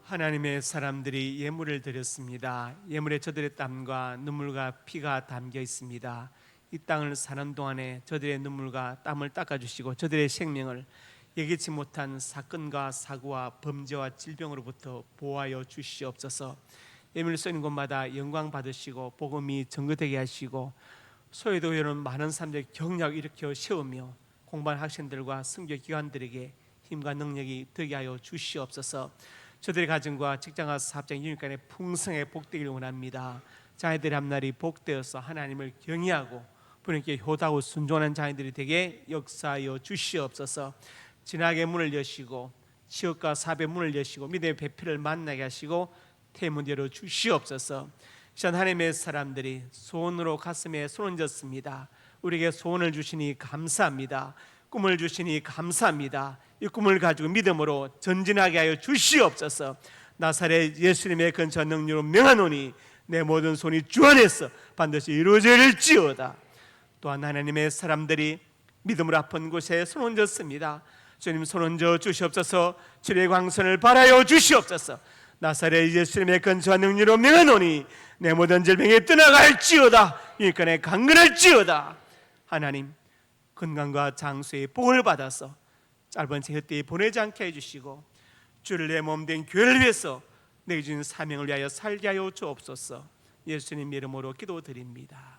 하나님의 사람들이 예물을 드렸습니다. 예물에 저들의 땀과 눈물과 피가 담겨 있습니다. 이 땅을 사는 동안에 저들의 눈물과 땀을 닦아주시고 저들의 생명을 예기치 못한 사건과 사고와 범죄와 질병으로부터 보호하여 주시옵소서. 예물을 쓰는 곳마다 영광 받으시고 복음이 증거되게 하시고 소외도회는 많은 사람들의 경력을 일으켜 세우며 공부하는 학생들과 선교기관들에게 힘과 능력이 되게 하여 주시옵소서. 저들의 가정과 직장과 사업장 유니간에 풍성하게 복되기를 원합니다. 자녀들의 앞날이 복되어서 하나님을 경외하고 부모님께 효도하고 순종하는 자녀들이 되게 역사하여 주시옵소서. 진학의 문을 여시고 취업과 사업의 문을 여시고 믿음의 배필을 만나게 하시고 태문 열어 주시옵소서. 시간 하나님의 사람들이 소원으로 가슴에 손을 얹었습니다. 우리에게 소원을 주시니 감사합니다. 꿈을 주시니 감사합니다. 이 꿈을 가지고 믿음으로 전진하게 하여 주시옵소서. 나사렛 예수님의 근처 능력으로 명하노니 내 모든 손이 주 안에서 반드시 이루어질지어다. 또한 하나님의 사람들이 믿음으로 아픈 곳에 손 얹었습니다. 주님, 손 얹어 주시옵소서. 주의 광선을 발하여 주시옵소서. 나사렛 예수님의 근처와 능력으로 명하노니 내 모든 질병이 떠나갈지어다. 일간에 강건할지어다. 하나님, 건강과 장수의 복을 받아서 짧은 제 헛되이 보내지 않게 해주시고 주를 내 몸 된 교회를 위해서 내게 주신 사명을 위하여 살게 하여 주옵소서. 예수님 이름으로 기도드립니다.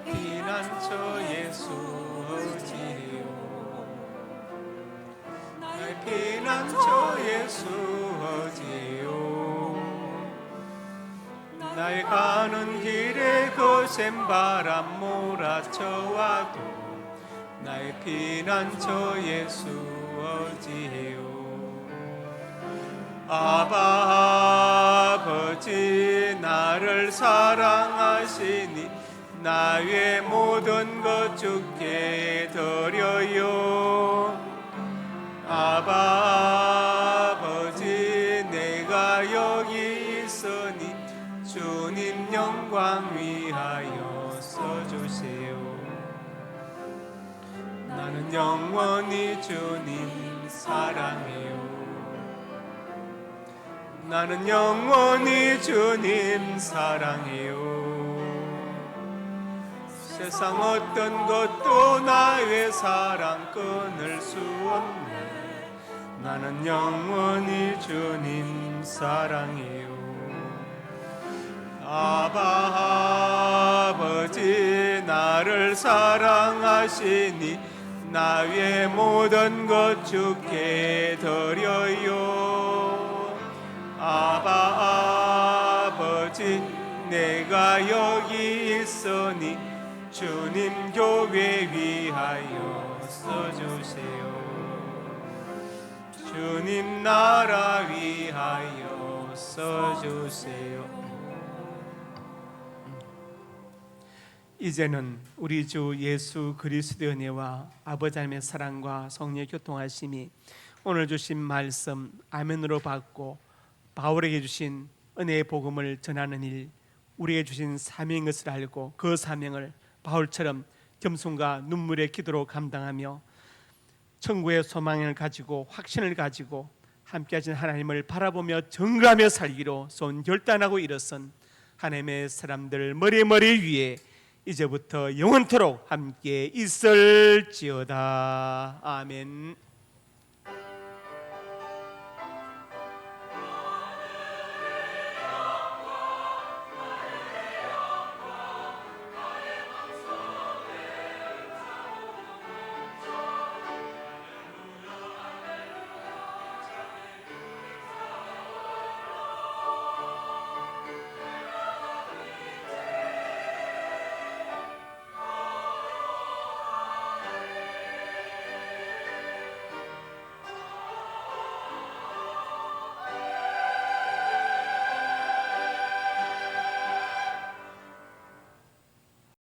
피난처 예수 어디요? 나의 피난처 예수 어디요? 나의 가는 길에 거센 바람 몰아쳐와도 나의 피난처 예수 어디요? 아바 아버지, 나를 사랑하시니 나의 모든 것 주께 드려요. 아바 아버지, 내가 여기 있으니 주님 영광 위하여 써주세요. 나는 영원히 주님 사랑해요. 나는 영원히 주님 사랑해요. 세상 어떤 것도 나의 사랑 끊을 수 없네. 나는 영원히 주님 사랑해요. 아바 아버지, 나를 사랑하시니 나의 모든 것 주께 드려요. 아바 아버지, 내가 여기 있으니 주님 교회 위하여 써주세요. 주님 나라 위하여 써주세요. 이제는 우리 주 예수 그리스도의 은혜와 아버지 하나님의 사랑과 성령의 교통하심이 오늘 주신 말씀 아멘으로 받고 바울에게 주신 은혜의 복음을 전하는 일, 우리에게 주신 사명인 것을 알고 그 사명을 바울처럼 겸손과 눈물의 기도로 감당하며 천국의 소망을 가지고 확신을 가지고 함께 하신 하나님을 바라보며 정거하며 살기로 손 결단하고 일어선 하나님의 사람들 머리 위에 이제부터 영원토록 함께 있을지어다. 아멘.